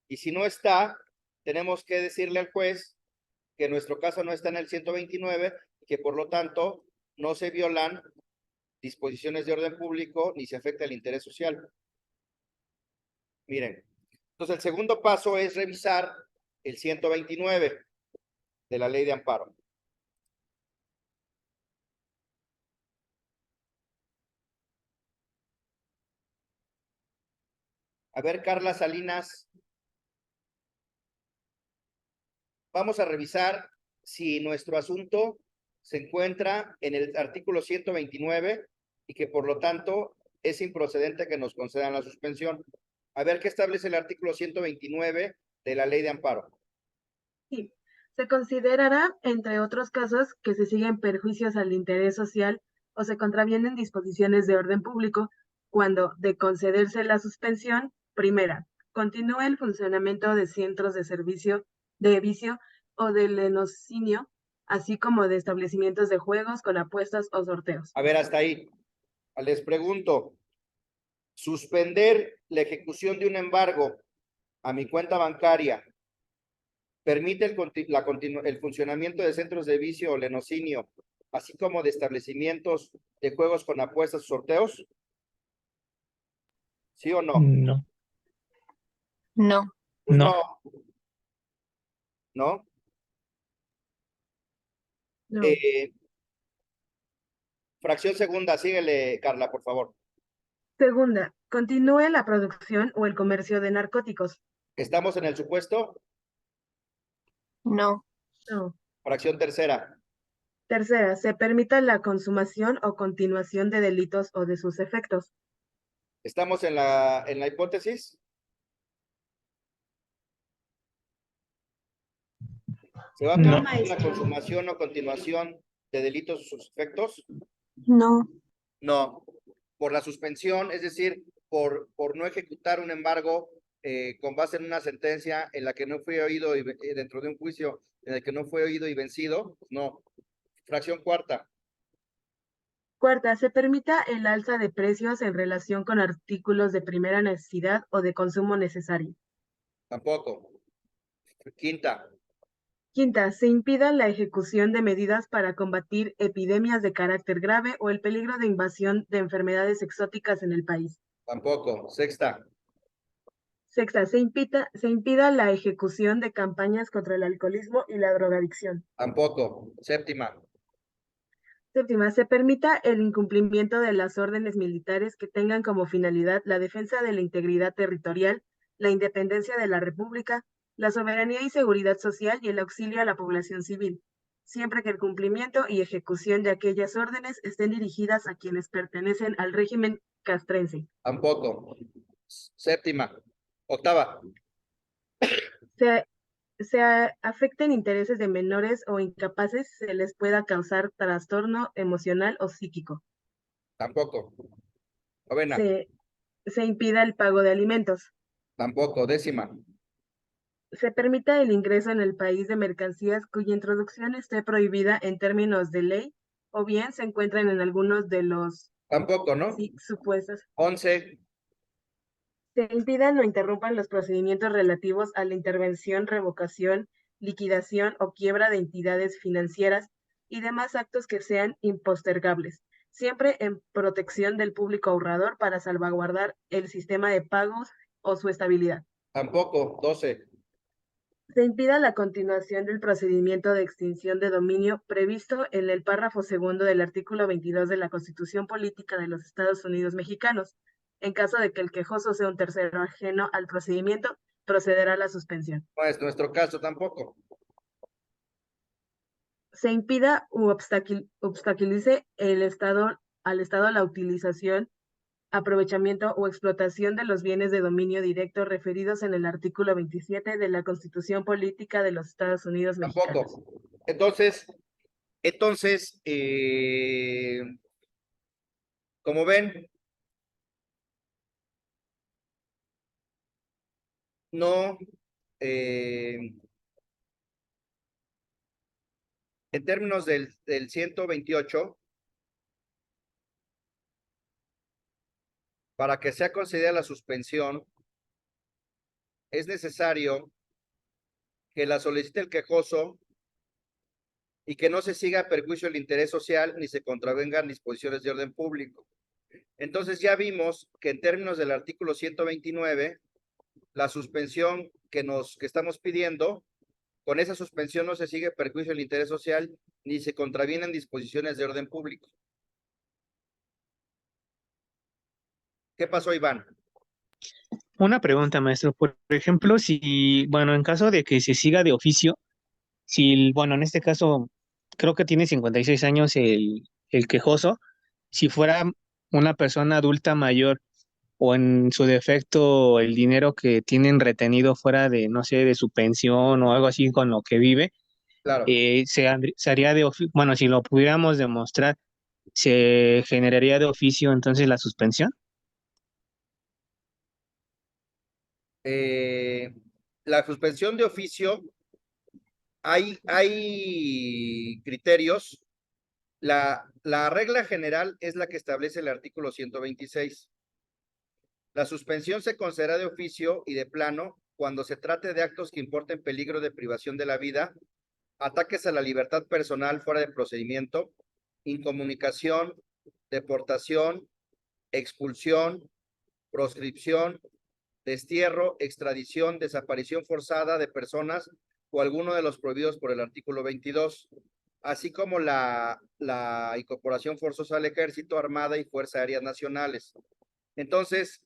Y si no está, tenemos que decirle al juez que nuestro caso no está en el 129, que por lo tanto no se violan disposiciones de orden público ni se afecta el interés social. Miren, entonces el segundo paso es revisar el 129 de la Ley de Amparo. A ver, Carla Salinas, vamos a revisar si nuestro asunto se encuentra en el artículo 129 y que por lo tanto es improcedente que nos concedan la suspensión. A ver qué establece el artículo 129 de la Ley de Amparo. Sí, se considerará, entre otros casos, que se siguen perjuicios al interés social o se contravienen disposiciones de orden público cuando, de concederse la suspensión, primera, continúa el funcionamiento de centros de servicio de vicio o de lenocinio, así como de establecimientos de juegos con apuestas o sorteos. A ver, hasta ahí. Les pregunto, suspender la ejecución de un embargo a mi cuenta bancaria permite el funcionamiento de centros de vicio o lenocinio, así como de establecimientos de juegos con apuestas o sorteos. ¿Sí o no? No. No. Pues No. ¿No? No. Fracción segunda, síguele, Carla, por favor. Segunda, continúe la producción o el comercio de narcóticos. ¿Estamos en el supuesto? No. No. Fracción tercera. Tercera, se permita la consumación o continuación de delitos o de sus efectos. ¿Estamos en la hipótesis? ¿Se va a No. permitir la consumación o continuación de delitos o sus efectos? No. No. Por la suspensión, es decir, por no ejecutar un embargo con base en una sentencia en la que no fue oído y dentro de un juicio en el que no fue oído y vencido, no. Fracción cuarta. Cuarta, se permita el alza de precios en relación con artículos de primera necesidad o de consumo necesario. Tampoco. Quinta. Quinta, se impida la ejecución de medidas para combatir epidemias de carácter grave o el peligro de invasión de enfermedades exóticas en el país. Tampoco. Sexta. Sexta, se impida la ejecución de campañas contra el alcoholismo y la drogadicción. Tampoco. Séptima. Séptima, se permita el incumplimiento de las órdenes militares que tengan como finalidad la defensa de la integridad territorial, la independencia de la República, la soberanía y seguridad social y el auxilio a la población civil, siempre que el cumplimiento y ejecución de aquellas órdenes estén dirigidas a quienes pertenecen al régimen castrense. Tampoco. Séptima. Octava. Se afecten intereses de menores o incapaces, se les pueda causar trastorno emocional o psíquico. Tampoco. Novena. Se impida el pago de alimentos. Tampoco. Décima. Se permita el ingreso en el país de mercancías cuya introducción esté prohibida en términos de ley o bien se encuentran en algunos de los Tampoco, ¿no? supuestos. 11. Se impidan o interrumpan los procedimientos relativos a la intervención, revocación, liquidación o quiebra de entidades financieras y demás actos que sean impostergables, siempre en protección del público ahorrador para salvaguardar el sistema de pagos o su estabilidad. Tampoco. 12. Se impida la continuación del procedimiento de extinción de dominio previsto en el párrafo segundo del artículo 22 de la Constitución Política de los Estados Unidos Mexicanos. En caso de que el quejoso sea un tercero ajeno al procedimiento, procederá a la suspensión. No es nuestro caso tampoco. Se impida u obstaculice al Estado la utilización, aprovechamiento o explotación de los bienes de dominio directo referidos en el artículo 27 de la Constitución Política de los Estados Unidos Mexicanos. Tampoco. Entonces, como ven, no, en términos del 128, para que sea considerada la suspensión, es necesario que la solicite el quejoso y que no se siga a perjuicio del interés social ni se contravengan disposiciones de orden público. Entonces ya vimos que en términos del artículo 129, la suspensión que estamos pidiendo, con esa suspensión no se sigue perjuicio del interés social ni se contravienen disposiciones de orden público. ¿Qué pasó, Iván? Una pregunta, maestro. Por ejemplo, si, bueno, en caso de que se siga de oficio, si, bueno, en este caso, creo que tiene 56 años el quejoso, si fuera una persona adulta mayor o en su defecto el dinero que tienen retenido fuera de, no sé, de su pensión o algo así con lo que vive, Claro. se haría de oficio, bueno, si lo pudiéramos demostrar, se generaría de oficio entonces la suspensión. La suspensión de oficio, hay criterios. La regla general es la que establece el artículo 126. La suspensión se concederá de oficio y de plano cuando se trate de actos que importen peligro de privación de la vida, ataques a la libertad personal fuera de procedimiento, incomunicación, deportación, expulsión, proscripción, destierro, extradición, desaparición forzada de personas o alguno de los prohibidos por el artículo 22, así como la incorporación forzosa al ejército, armada y fuerzas aéreas nacionales. Entonces,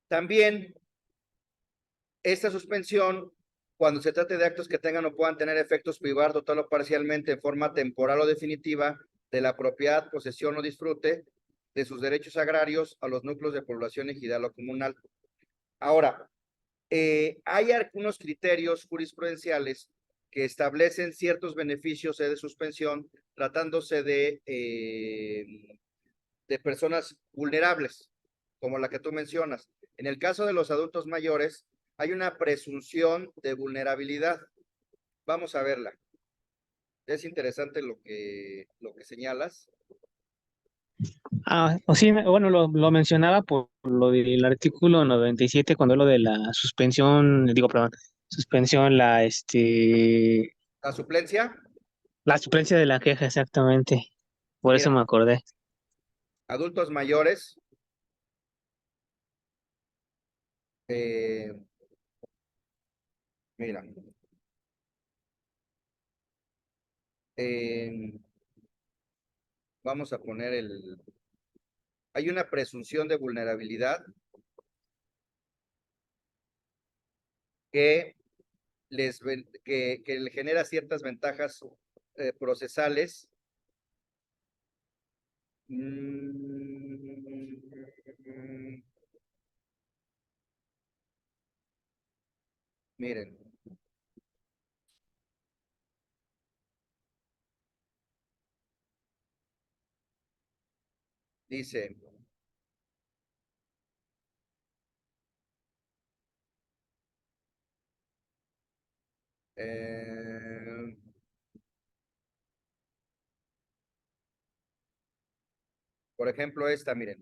también esta suspensión, cuando se trate de actos que tengan o puedan tener efectos privar total o parcialmente en forma temporal o definitiva de la propiedad, posesión o disfrute de sus derechos agrarios a los núcleos de población ejidal o comunal. Ahora, hay algunos criterios jurisprudenciales que establecen ciertos beneficios de suspensión tratándose de personas vulnerables, como la que tú mencionas. En el caso de los adultos mayores, hay una presunción de vulnerabilidad. Vamos a verla. Es interesante lo que señalas. O sí, bueno, lo mencionaba por lo del artículo 97 cuando lo de la suspensión, digo, perdón, suspensión, ¿La suplencia? la suplencia de la queja, exactamente. Por eso Mira, me acordé. adultos mayores, mira, vamos a poner hay una presunción de vulnerabilidad que le genera ciertas ventajas procesales. Miren, dice, Por ejemplo, esta, miren.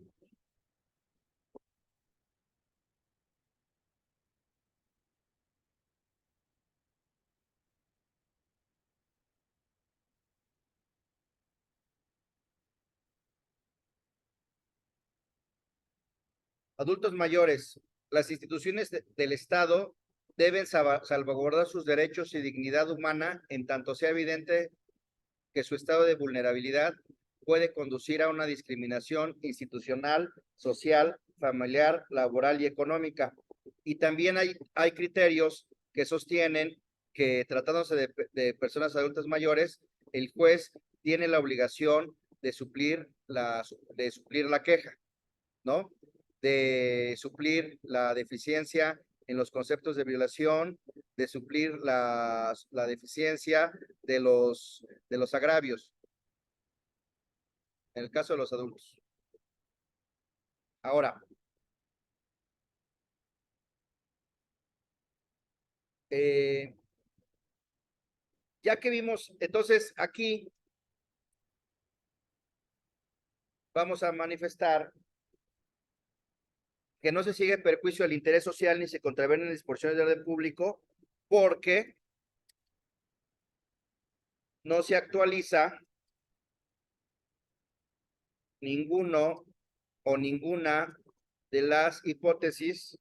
Adultos mayores. Las instituciones del Estado deben salvaguardar sus derechos y dignidad humana en tanto sea evidente que su estado de vulnerabilidad puede conducir a una discriminación institucional, social, familiar, laboral y económica. Y también hay criterios que sostienen que tratándose de personas adultas mayores, el juez tiene la obligación de suplir la queja, ¿no? De suplir la deficiencia en los conceptos de violación, de suplir la deficiencia de los agravios, en el caso de los adultos. Ahora, ya que vimos, entonces aquí vamos a manifestar que no se sigue perjuicio al interés social ni se contravienen disposiciones de orden público porque no se actualiza ninguno o ninguna de las hipótesis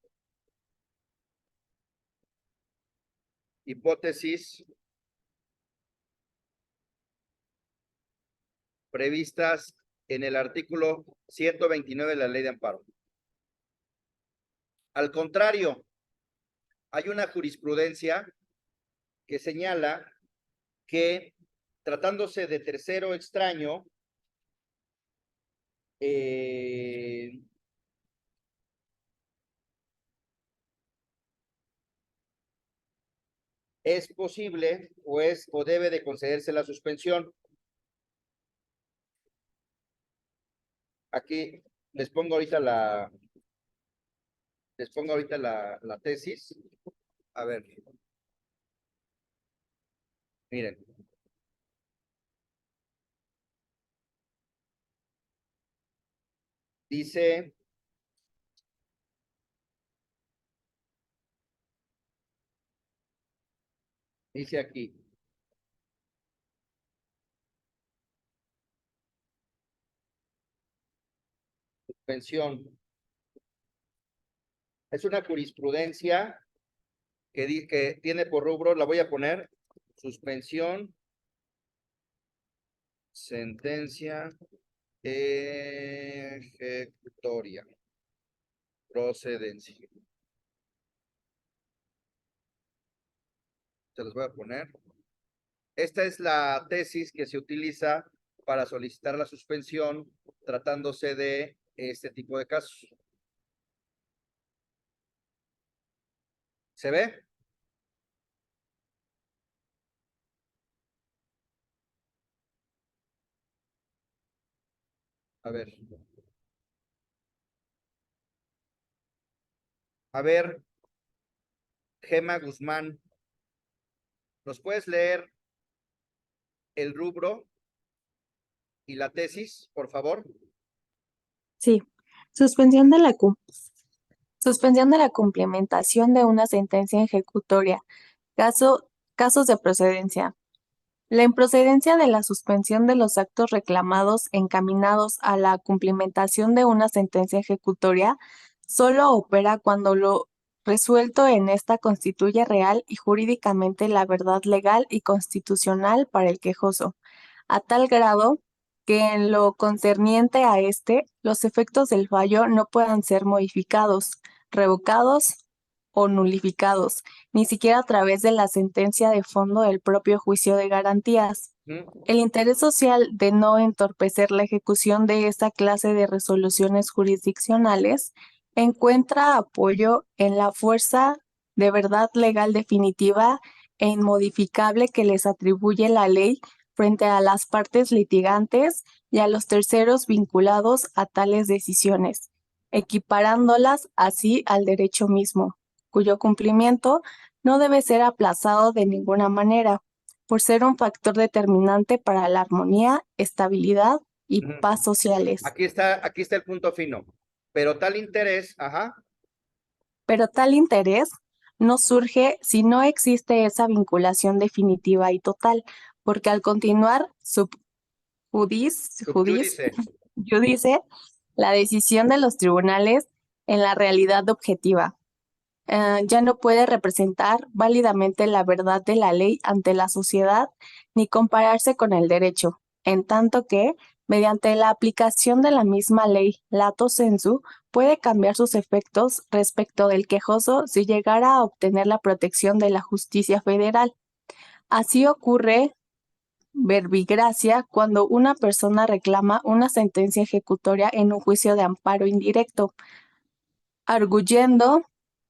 previstas en el artículo 129 de la Ley de Amparo. Al contrario, hay una jurisprudencia que señala que tratándose de tercero extraño, es posible o debe de concederse la suspensión. Aquí les pongo ahorita la tesis. A ver. Miren. Dice aquí. Suspensión. Es una jurisprudencia que tiene por rubro, la voy a poner, suspensión, sentencia ejecutoria, procedencia. Se los voy a poner. Esta es la tesis que se utiliza para solicitar la suspensión tratándose de este tipo de casos. ¿Se ve? A ver. A ver, Gema Guzmán, ¿nos puedes leer el rubro y la tesis, por favor? Sí. Suspensión de la cumplimentación de una sentencia ejecutoria. Casos de procedencia. La improcedencia de la suspensión de los actos reclamados encaminados a la cumplimentación de una sentencia ejecutoria solo opera cuando lo resuelto en esta constituye real y jurídicamente la verdad legal y constitucional para el quejoso, a tal grado que en lo concerniente a los efectos del fallo no puedan ser modificados, revocados o nulificados, ni siquiera a través de la sentencia de fondo del propio juicio de garantías. El interés social de no entorpecer la ejecución de esta clase de resoluciones jurisdiccionales encuentra apoyo en la fuerza de verdad legal definitiva e inmodificable que les atribuye la ley frente a las partes litigantes y a los terceros vinculados a tales decisiones, equiparándolas así al derecho mismo, cuyo cumplimiento no debe ser aplazado de ninguna manera, por ser un factor determinante para la armonía, estabilidad y Ujú. paz sociales. Aquí está el punto fino. Pero tal interés, ajá, Pero tal interés no surge si no existe esa vinculación definitiva y total, porque al continuar sub subjudice. judice, la decisión de los tribunales en la realidad objetiva ya no puede representar válidamente la verdad de la ley ante la sociedad ni compararse con el derecho, en tanto que, mediante la aplicación de la misma ley lato sensu, puede cambiar sus efectos respecto del quejoso si llegara a obtener la protección de la justicia federal. Así ocurre verbigracia cuando una persona reclama una sentencia ejecutoria en un juicio de amparo indirecto, arguyendo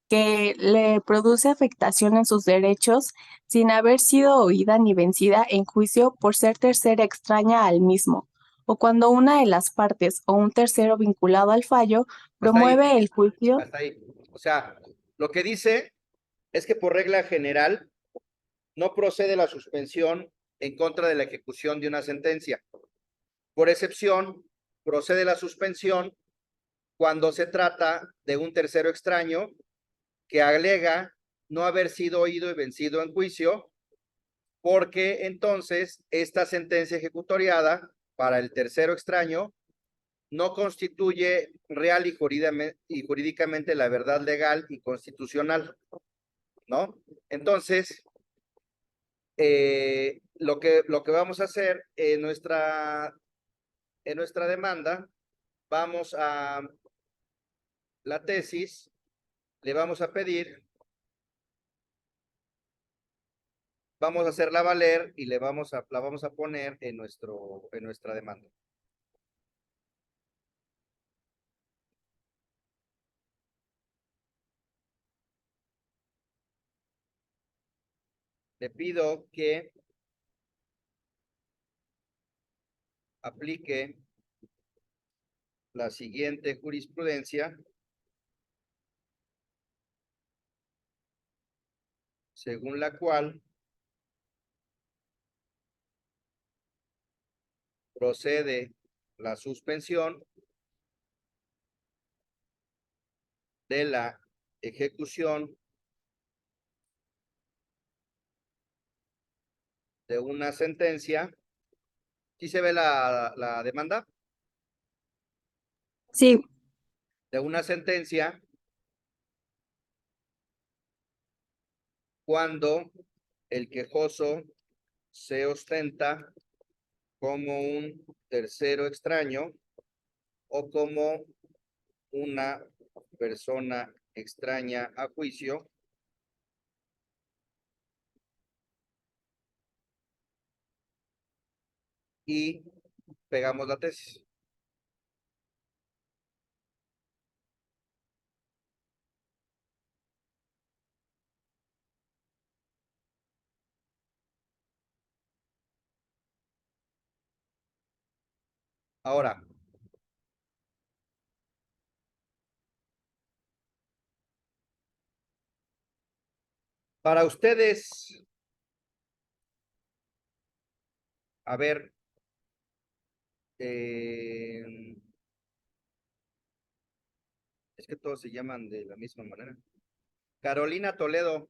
que le produce afectación en sus derechos sin haber sido oída ni vencida en juicio por ser tercera extraña al mismo, o cuando una de las partes o un tercero vinculado al fallo Hasta ahí, promueve el juicio. hasta ahí. O sea, lo que dice es que por regla general no procede la suspensión en contra de la ejecución de una sentencia. Por excepción, procede la suspensión cuando se trata de un tercero extraño que alega no haber sido oído y vencido en juicio, porque entonces esta sentencia ejecutoriada para el tercero extraño no constituye real y jurídicamente la verdad legal y constitucional, ¿no? Entonces, lo que vamos a hacer en nuestra demanda, vamos a la tesis, le vamos a pedir, vamos a hacerla valer y la vamos a poner en nuestra demanda. Le pido que aplique la siguiente jurisprudencia, según la cual procede la suspensión de la ejecución de una sentencia. ¿Sí se ve la demanda? Sí, De una sentencia cuando el quejoso se ostenta como un tercero extraño o como una persona extraña a juicio y pegamos la tesis. Ahora, para ustedes, a ver, es que todos se llaman de la misma manera. Carolina Toledo.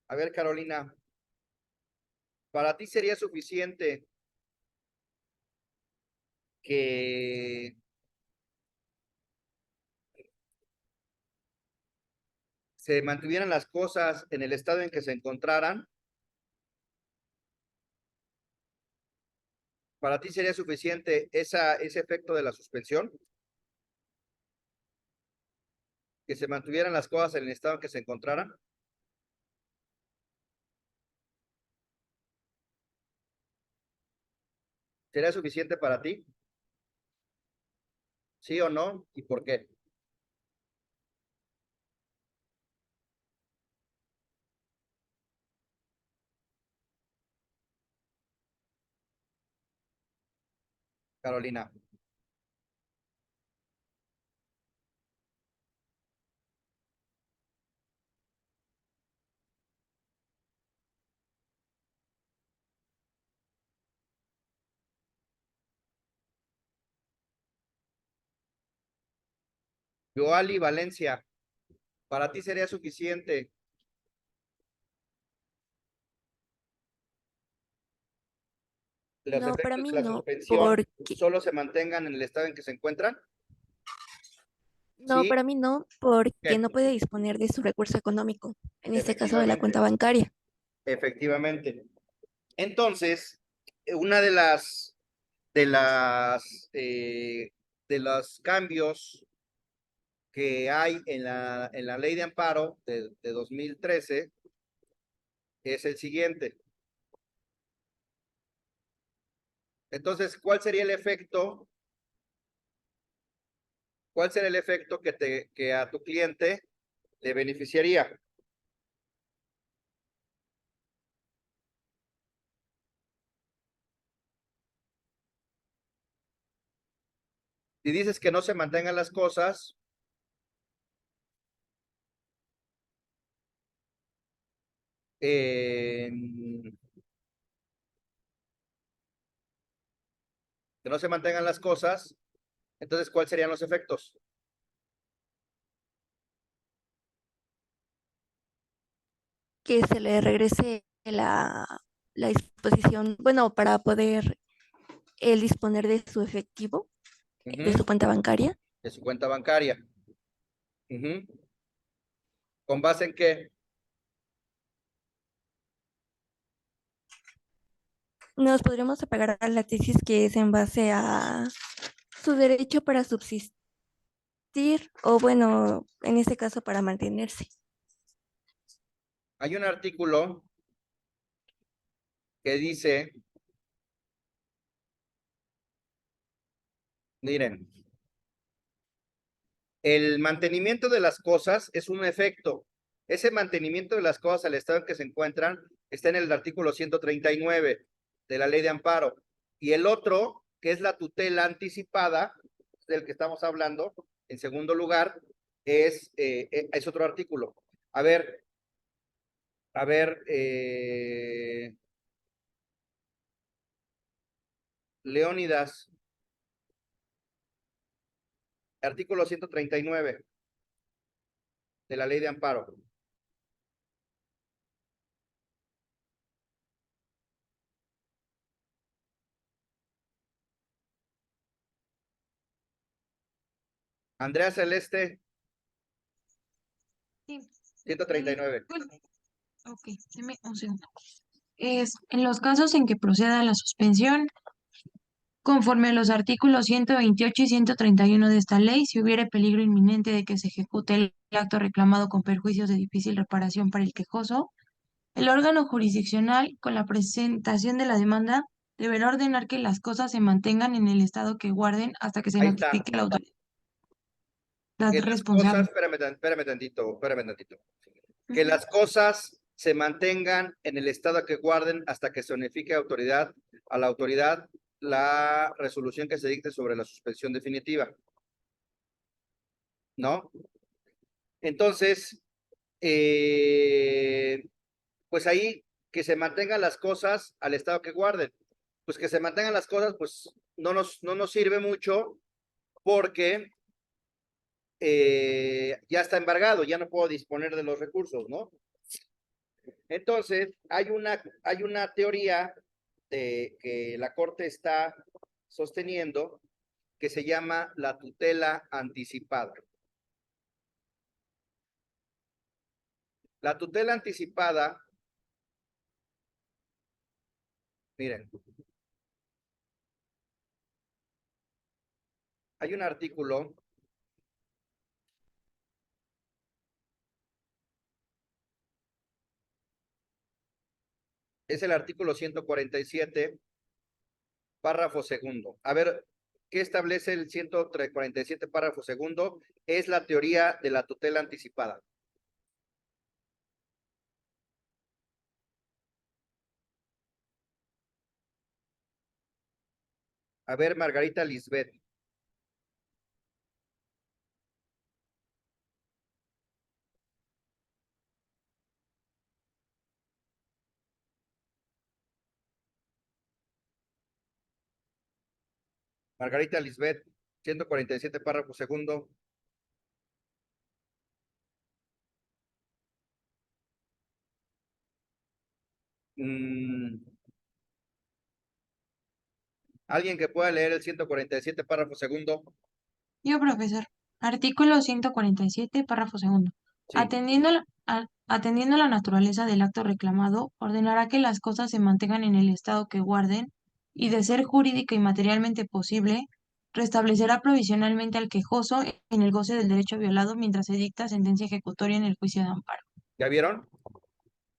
A ver, Carolina, ¿para ti sería suficiente que se mantuvieran las cosas en el estado en que se encontraran? ¿Para ti sería suficiente ese efecto de la suspensión? ¿Que se mantuvieran las cosas en el estado en que se encontraran? ¿Sería suficiente para ti? ¿Sí o no? ¿Y por qué? Carolina. Yoali Valencia, para ti sería suficiente los No, para efectos mí de la no, suspensión porque solo se mantengan en el estado en que se encuentran. no, Sí, para mí no, porque que no puede disponer de su recurso económico, en este caso de la cuenta efectivamente, bancaria. efectivamente. Entonces, una de de los cambios que hay en la ley de amparo de 2013 es el siguiente. Entonces, ¿cuál sería el efecto? ¿Cuál sería el efecto que a tu cliente le beneficiaría? Si dices que no se mantengan las cosas, eh, que no se mantengan las cosas, entonces, ¿cuáles serían los efectos? Que se le regrese la disposición, bueno, para poder él disponer de su efectivo, de su cuenta bancaria. De su cuenta bancaria. ¿Con base en qué? Nos podríamos apegar a la tesis que es en base a su derecho para subsistir, o bueno, en este caso para mantenerse. Hay un artículo que dice, miren, el mantenimiento de las cosas es un efecto. Ese mantenimiento de las cosas al estado en que se encuentran está en el artículo 139 de la ley de amparo. Y el otro, que es la tutela anticipada, del que estamos hablando, en segundo lugar, es otro artículo. A ver, Leónidas, artículo 139 de la ley de amparo. Andrea Celeste, Sí. 139. Ok, deme un segundo. Es en los casos en que proceda la suspensión, conforme a los artículos 128 y 131 de esta ley, si hubiere peligro inminente de que se ejecute el acto reclamado con perjuicios de difícil reparación para el quejoso, el órgano jurisdiccional, con la presentación de la demanda, deberá ordenar que las cosas se mantengan en el estado que guarden hasta que se Ahí está. notifique la autoridad Que las responsable. cosas, espérame tantito. Que las cosas se mantengan en el estado que guarden hasta que se unifique a la autoridad la resolución que se dicte sobre la suspensión definitiva. ¿No? Entonces, pues ahí que se mantengan las cosas al estado que guarden. Pues que se mantengan las cosas, pues no nos sirve mucho porque ya está embargado, ya no puedo disponer de los recursos, ¿no? Entonces, hay una teoría que la Corte está sosteniendo que se llama la tutela anticipada. La tutela anticipada, miren, hay un artículo es el artículo 147, párrafo segundo. A ver, ¿qué establece el 147, párrafo segundo? Es la teoría de la tutela anticipada. A ver, Margarita Lisbeth. Margarita Lisbeth, 147, párrafo segundo. Alguien que pueda leer el 147, párrafo segundo. Yo, profesor. Artículo 147, párrafo segundo. Sí. Atendiendo a la naturaleza del acto reclamado, ordenará que las cosas se mantengan en el estado que guarden y, de ser jurídica y materialmente posible, restablecerá provisionalmente al quejoso en el goce del derecho violado mientras se dicta sentencia ejecutoria en el juicio de amparo. ¿Ya vieron?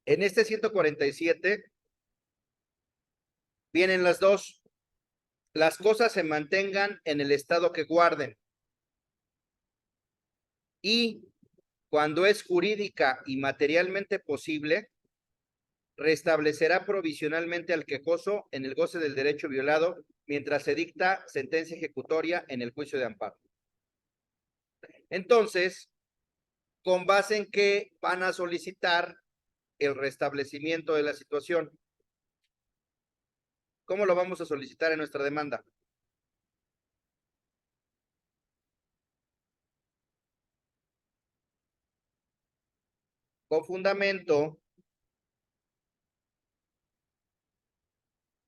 En este 147 vienen las dos. Las cosas se mantengan en el estado que guarden. Y cuando es jurídica y materialmente posible, restablecerá provisionalmente al quejoso en el goce del derecho violado mientras se dicta sentencia ejecutoria en el juicio de amparo. Entonces, ¿con base en qué van a solicitar el restablecimiento de la situación? ¿Cómo lo vamos a solicitar en nuestra demanda? Con fundamento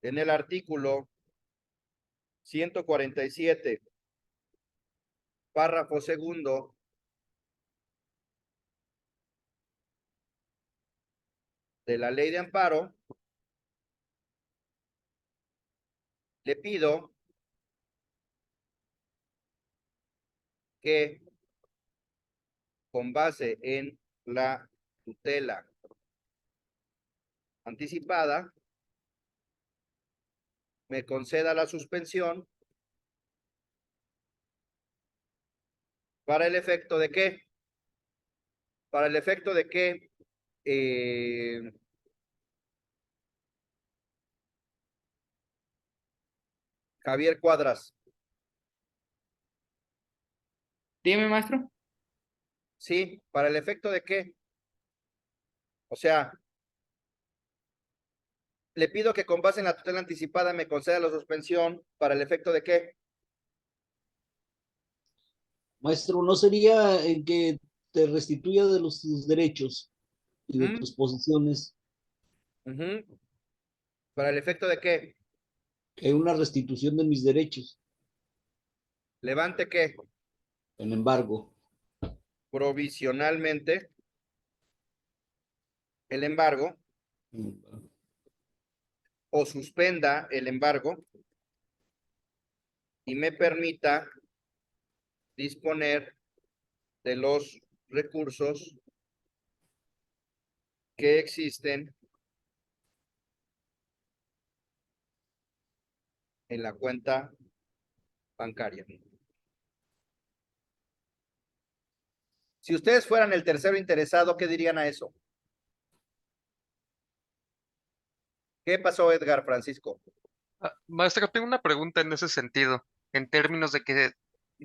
en el artículo 147, párrafo segundo, de la ley de amparo, le pido que, con base en la tutela anticipada, me conceda la suspensión para el efecto de que, Javier Cuadras. Dime, maestro. Sí, para el efecto de que, o sea, le pido que con base en la tutela anticipada me conceda la suspensión para el efecto de que. Maestro, ¿no sería en que te restituya de tus derechos y de tus posiciones? ¿Para el efecto de qué? Que una restitución de mis derechos. ¿Levante qué? El embargo. Provisionalmente el embargo o suspenda el embargo y me permita disponer de los recursos que existen en la cuenta bancaria. Si ustedes fueran el tercero interesado, ¿qué dirían a eso? ¿Qué pasó, Edgar Francisco? Maestro, tengo una pregunta en ese sentido, en términos de que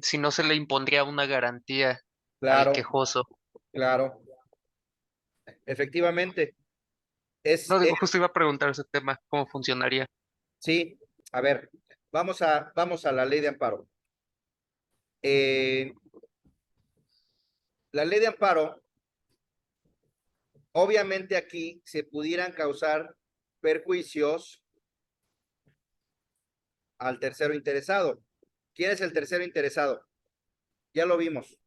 si no se le impondría una garantía Claro, al quejoso. claro. Efectivamente. No, digo, justo iba a preguntar ese tema, ¿cómo funcionaría? Sí, a ver, vamos a la ley de amparo. La ley de amparo, obviamente aquí se pudieran causar perjuicios al tercero interesado. ¿Quién es el tercero interesado? Ya lo vimos.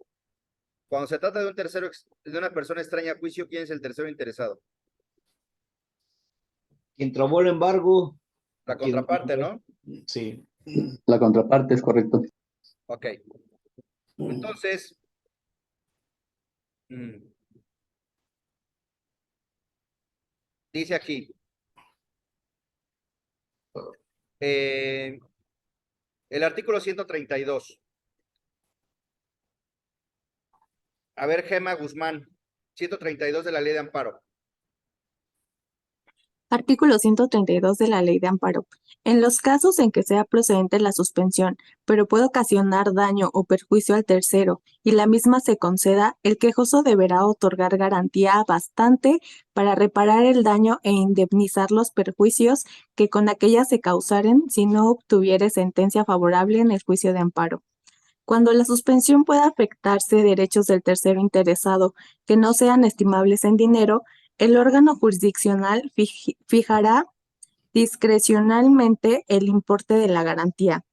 Cuando se trata de un tercero, de una persona extraña a juicio, ¿quién es el tercero interesado? Quien trabó el embargo. La contraparte, ¿no? Sí. La contraparte es correcto. Ok. Entonces, dice aquí, el artículo 132. A ver, Gema Guzmán, 132 de la ley de amparo. Artículo 132 de la Ley de Amparo. En los casos en que sea procedente la suspensión, pero puede ocasionar daño o perjuicio al tercero y la misma se conceda, el quejoso deberá otorgar garantía bastante para reparar el daño e indemnizar los perjuicios que con aquella se causaren si no obtuviere sentencia favorable en el juicio de amparo. Cuando la suspensión pueda afectarse derechos del tercero interesado que no sean estimables en dinero, El órgano jurisdiccional fijará discrecionalmente el importe de la garantía.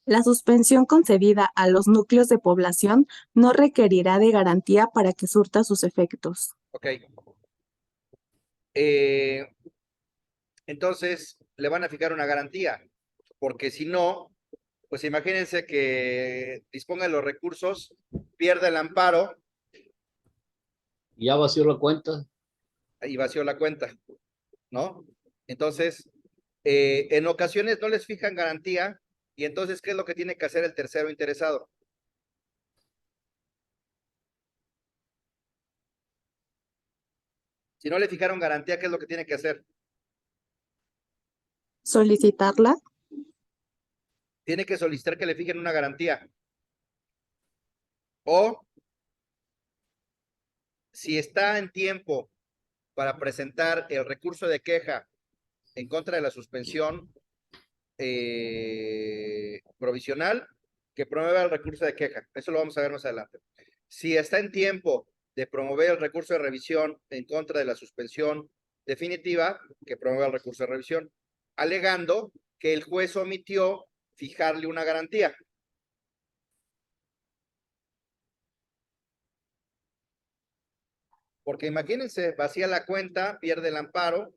La suspensión concedida a los núcleos de población no requerirá de garantía para que surta sus efectos. Ok. Entonces, le van a fijar una garantía, porque si no, pues imagínense que disponga de los recursos, pierde el amparo Ya vació la cuenta. y vació la cuenta, ¿no? Entonces, en ocasiones no les fijan garantía, y entonces, ¿qué es lo que tiene que hacer el tercero interesado? Si no le fijaron garantía, ¿qué es lo que tiene que hacer? Solicitarla. Tiene que solicitar que le fijen una garantía. O si está en tiempo para presentar el recurso de queja en contra de la suspensión provisional, que promueva el recurso de queja. Eso lo vamos a ver más adelante. Si está en tiempo de promover el recurso de revisión en contra de la suspensión definitiva, que promueva el recurso de revisión, alegando que el juez omitió fijarle una garantía. Porque imagínense, vacía la cuenta, pierde el amparo.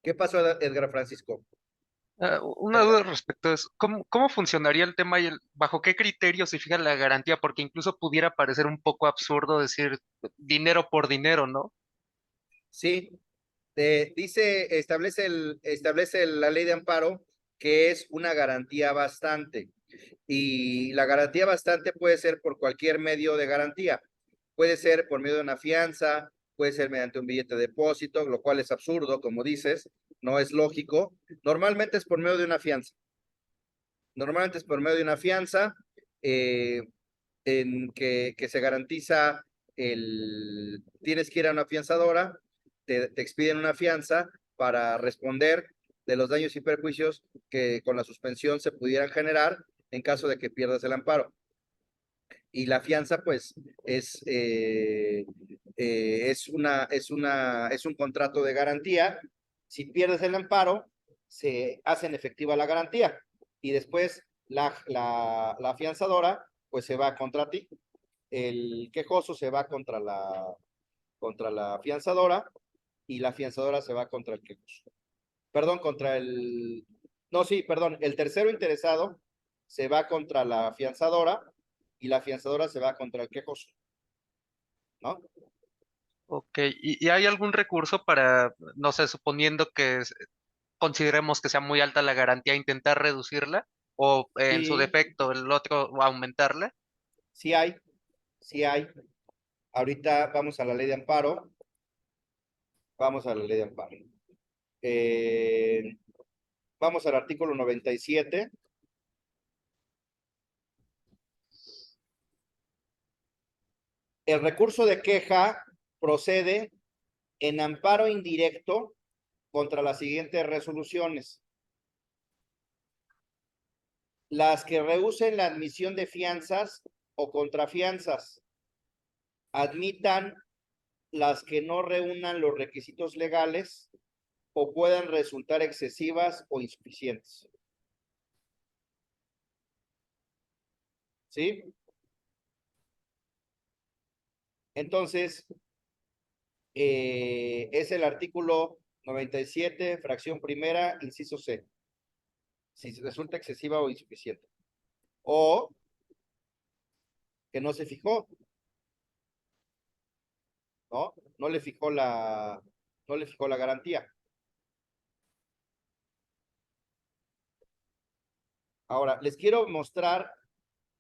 ¿Qué pasó, Edgar Francisco? Una duda respecto a eso. ¿Cómo funcionaría el tema y bajo qué criterios se fija la garantía? Porque incluso pudiera parecer un poco absurdo decir dinero por dinero, ¿no? Sí, establece la ley de amparo que es una garantía bastante. Y la garantía bastante puede ser por cualquier medio de garantía. Puede ser por medio de una fianza, puede ser mediante un billete de depósito, lo cual es absurdo, como dices, no es lógico. Normalmente es por medio de una fianza. Normalmente es por medio de una fianza en que se garantiza tienes que ir a una fianzadora, te expiden una fianza para responder de los daños y perjuicios que con la suspensión se pudieran generar en caso de que pierdas el amparo. Y la fianza, pues, es un contrato de garantía. Si pierdes el amparo, se hace en efectiva la garantía. Y después la fianzadora, pues, se va contra ti. El quejoso se va contra la fianzadora y la fianzadora se va contra el quejoso. Perdón, no, sí, perdón, el tercero interesado se va contra la fianzadora y la fianzadora se va contra el quejoso, ¿no? Ok, ¿y hay algún recurso para, no sé, suponiendo que consideremos que sea muy alta la garantía, intentar reducirla o en su Sí, defecto el otro aumentarla? sí hay, sí hay. Ahorita vamos a la ley de amparo. Vamos a la ley de amparo. Vamos al artículo 97. El recurso de queja procede en amparo indirecto contra las siguientes resoluciones. Las que rehúsen la admisión de fianzas o contrafianzas, admitan las que no reúnan los requisitos legales o puedan resultar excesivas o insuficientes. ¿Sí? Entonces, es el artículo 97, fracción primera, inciso C. Si resulta excesiva o insuficiente. O que no se fijó, ¿no? No le fijó la garantía. Ahora, les quiero mostrar,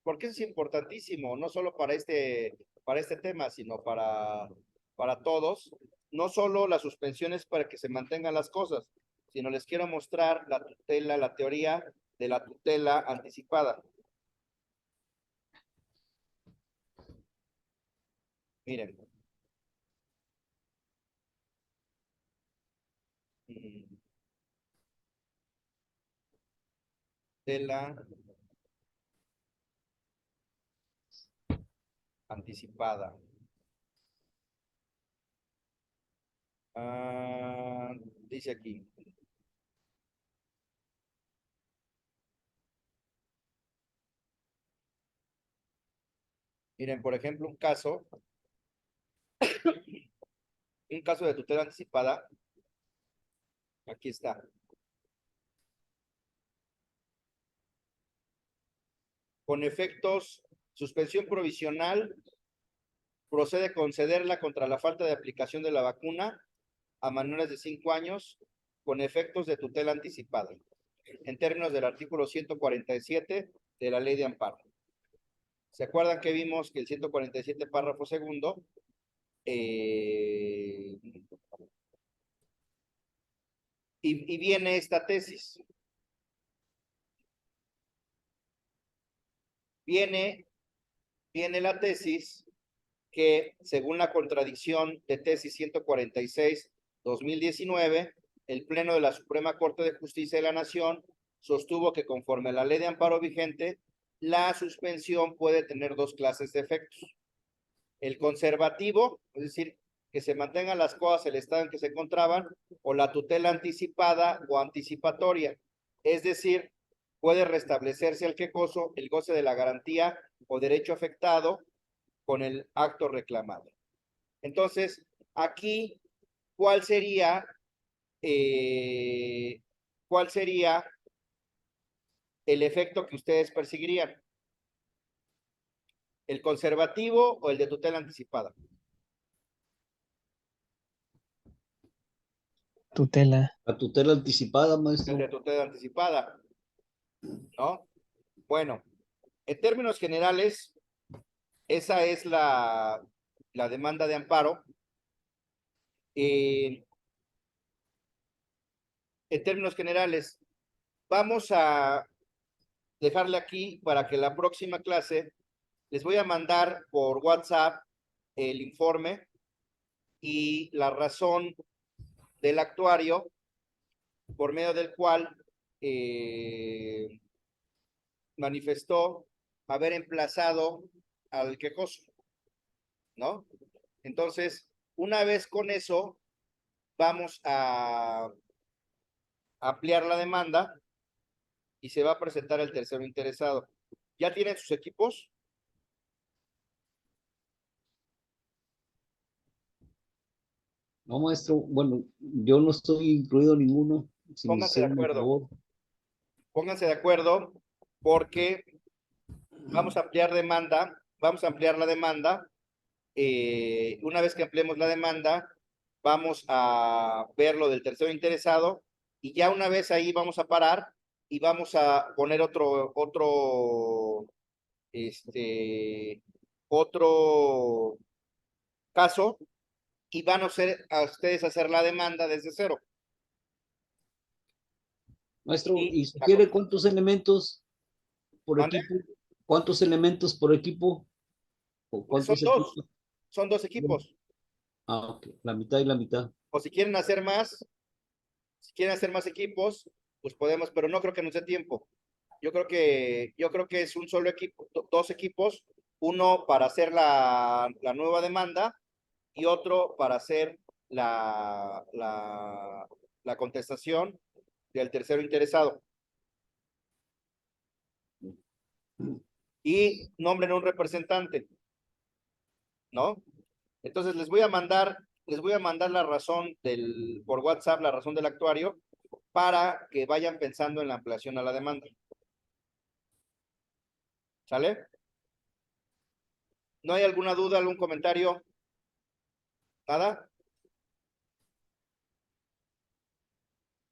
porque es importantísimo, no solo para este tema, sino para todos. No solo las suspensiones para que se mantengan las cosas, sino les quiero mostrar la teoría de la tutela anticipada. Miren. Tutela anticipada. Dice aquí. Miren, por ejemplo, un caso de tutela anticipada. Aquí está. Con efectos, suspensión provisional, procede a concederla contra la falta de aplicación de la vacuna a menores de 5 años con efectos de tutela anticipada, en términos del artículo 147 de la Ley de Amparo. ¿Se acuerdan que vimos que el 147 párrafo segundo y viene esta tesis? Viene la tesis que, según la contradicción de tesis 146/2019, el Pleno de la Suprema Corte de Justicia de la Nación sostuvo que, conforme a la ley de amparo vigente, la suspensión puede tener dos clases de efectos. El conservativo, es decir, que se mantengan las cosas en el estado en que se encontraban, o la tutela anticipada o anticipatoria, es decir, puede restablecerse al quejoso el goce de la garantía o derecho afectado con el acto reclamado. Entonces, aquí, ¿cuál sería el efecto que ustedes perseguirían? ¿El conservativo o el de tutela anticipada? Tutela. La tutela anticipada, maestro. El de tutela anticipada, ¿no? Bueno, en términos generales, esa es la demanda de amparo. En términos generales, vamos a dejarle aquí para que la próxima clase les voy a mandar por WhatsApp el informe y la razón del actuario por medio del cual manifestó haber emplazado al quejoso, ¿no? Entonces, una vez con eso, vamos a ampliar la demanda y se va a presentar el tercero interesado. ¿Ya tienen sus equipos? No, maestro, bueno, yo no estoy incluido ninguno. Si me Pónganse de hicieran el acuerdo. favor. Pónganse de acuerdo porque vamos a ampliar la demanda. Una vez que ampliemos la demanda, vamos a ver lo del tercero interesado y ya una vez ahí vamos a parar y vamos a poner otro caso y van a ustedes hacer la demanda desde cero. Maestro, ¿y sugiere cuántos elementos por equipo? ¿Cuántos elementos por equipo? ¿O cuántos equipos? Son dos equipos. Ah, ok. La mitad y la mitad. O si quieren hacer más equipos, pues podemos, pero no creo que nos dé tiempo. Yo creo que es un solo equipo, dos equipos, uno para hacer la nueva demanda y otro para hacer la contestación del tercero interesado. Y nombren un representante, ¿no? Entonces les voy a mandar la razón por WhatsApp, la razón del actuario, para que vayan pensando en la ampliación a la demanda. ¿Sale? ¿No hay alguna duda, algún comentario? ¿Nada?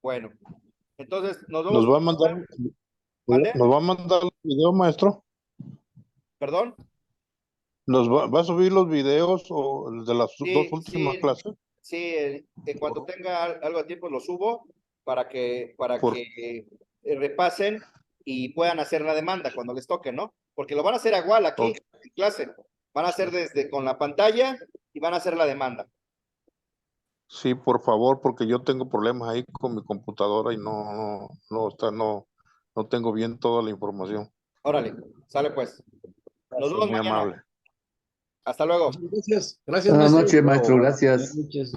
Bueno, entonces nos vamos. ¿Nos va a mandar, nos va a mandar el video, maestro? ¿Perdón? ¿Va a subir los videos o de las dos últimas clases? Sí, en cuanto tenga algo de tiempo lo subo para que repasen y puedan hacer la demanda cuando les toque, ¿no? Porque lo van a hacer igual aquí en clase. Van a hacer con la pantalla y van a hacer la demanda. Sí, por favor, porque yo tengo problemas ahí con mi computadora y no tengo bien toda la información. Órale, sale pues. Nos vemos Muy mañana. amable. Hasta luego. Gracias, gracias, Buenas maestro. noches, maestro. Buenas Gracias. noches.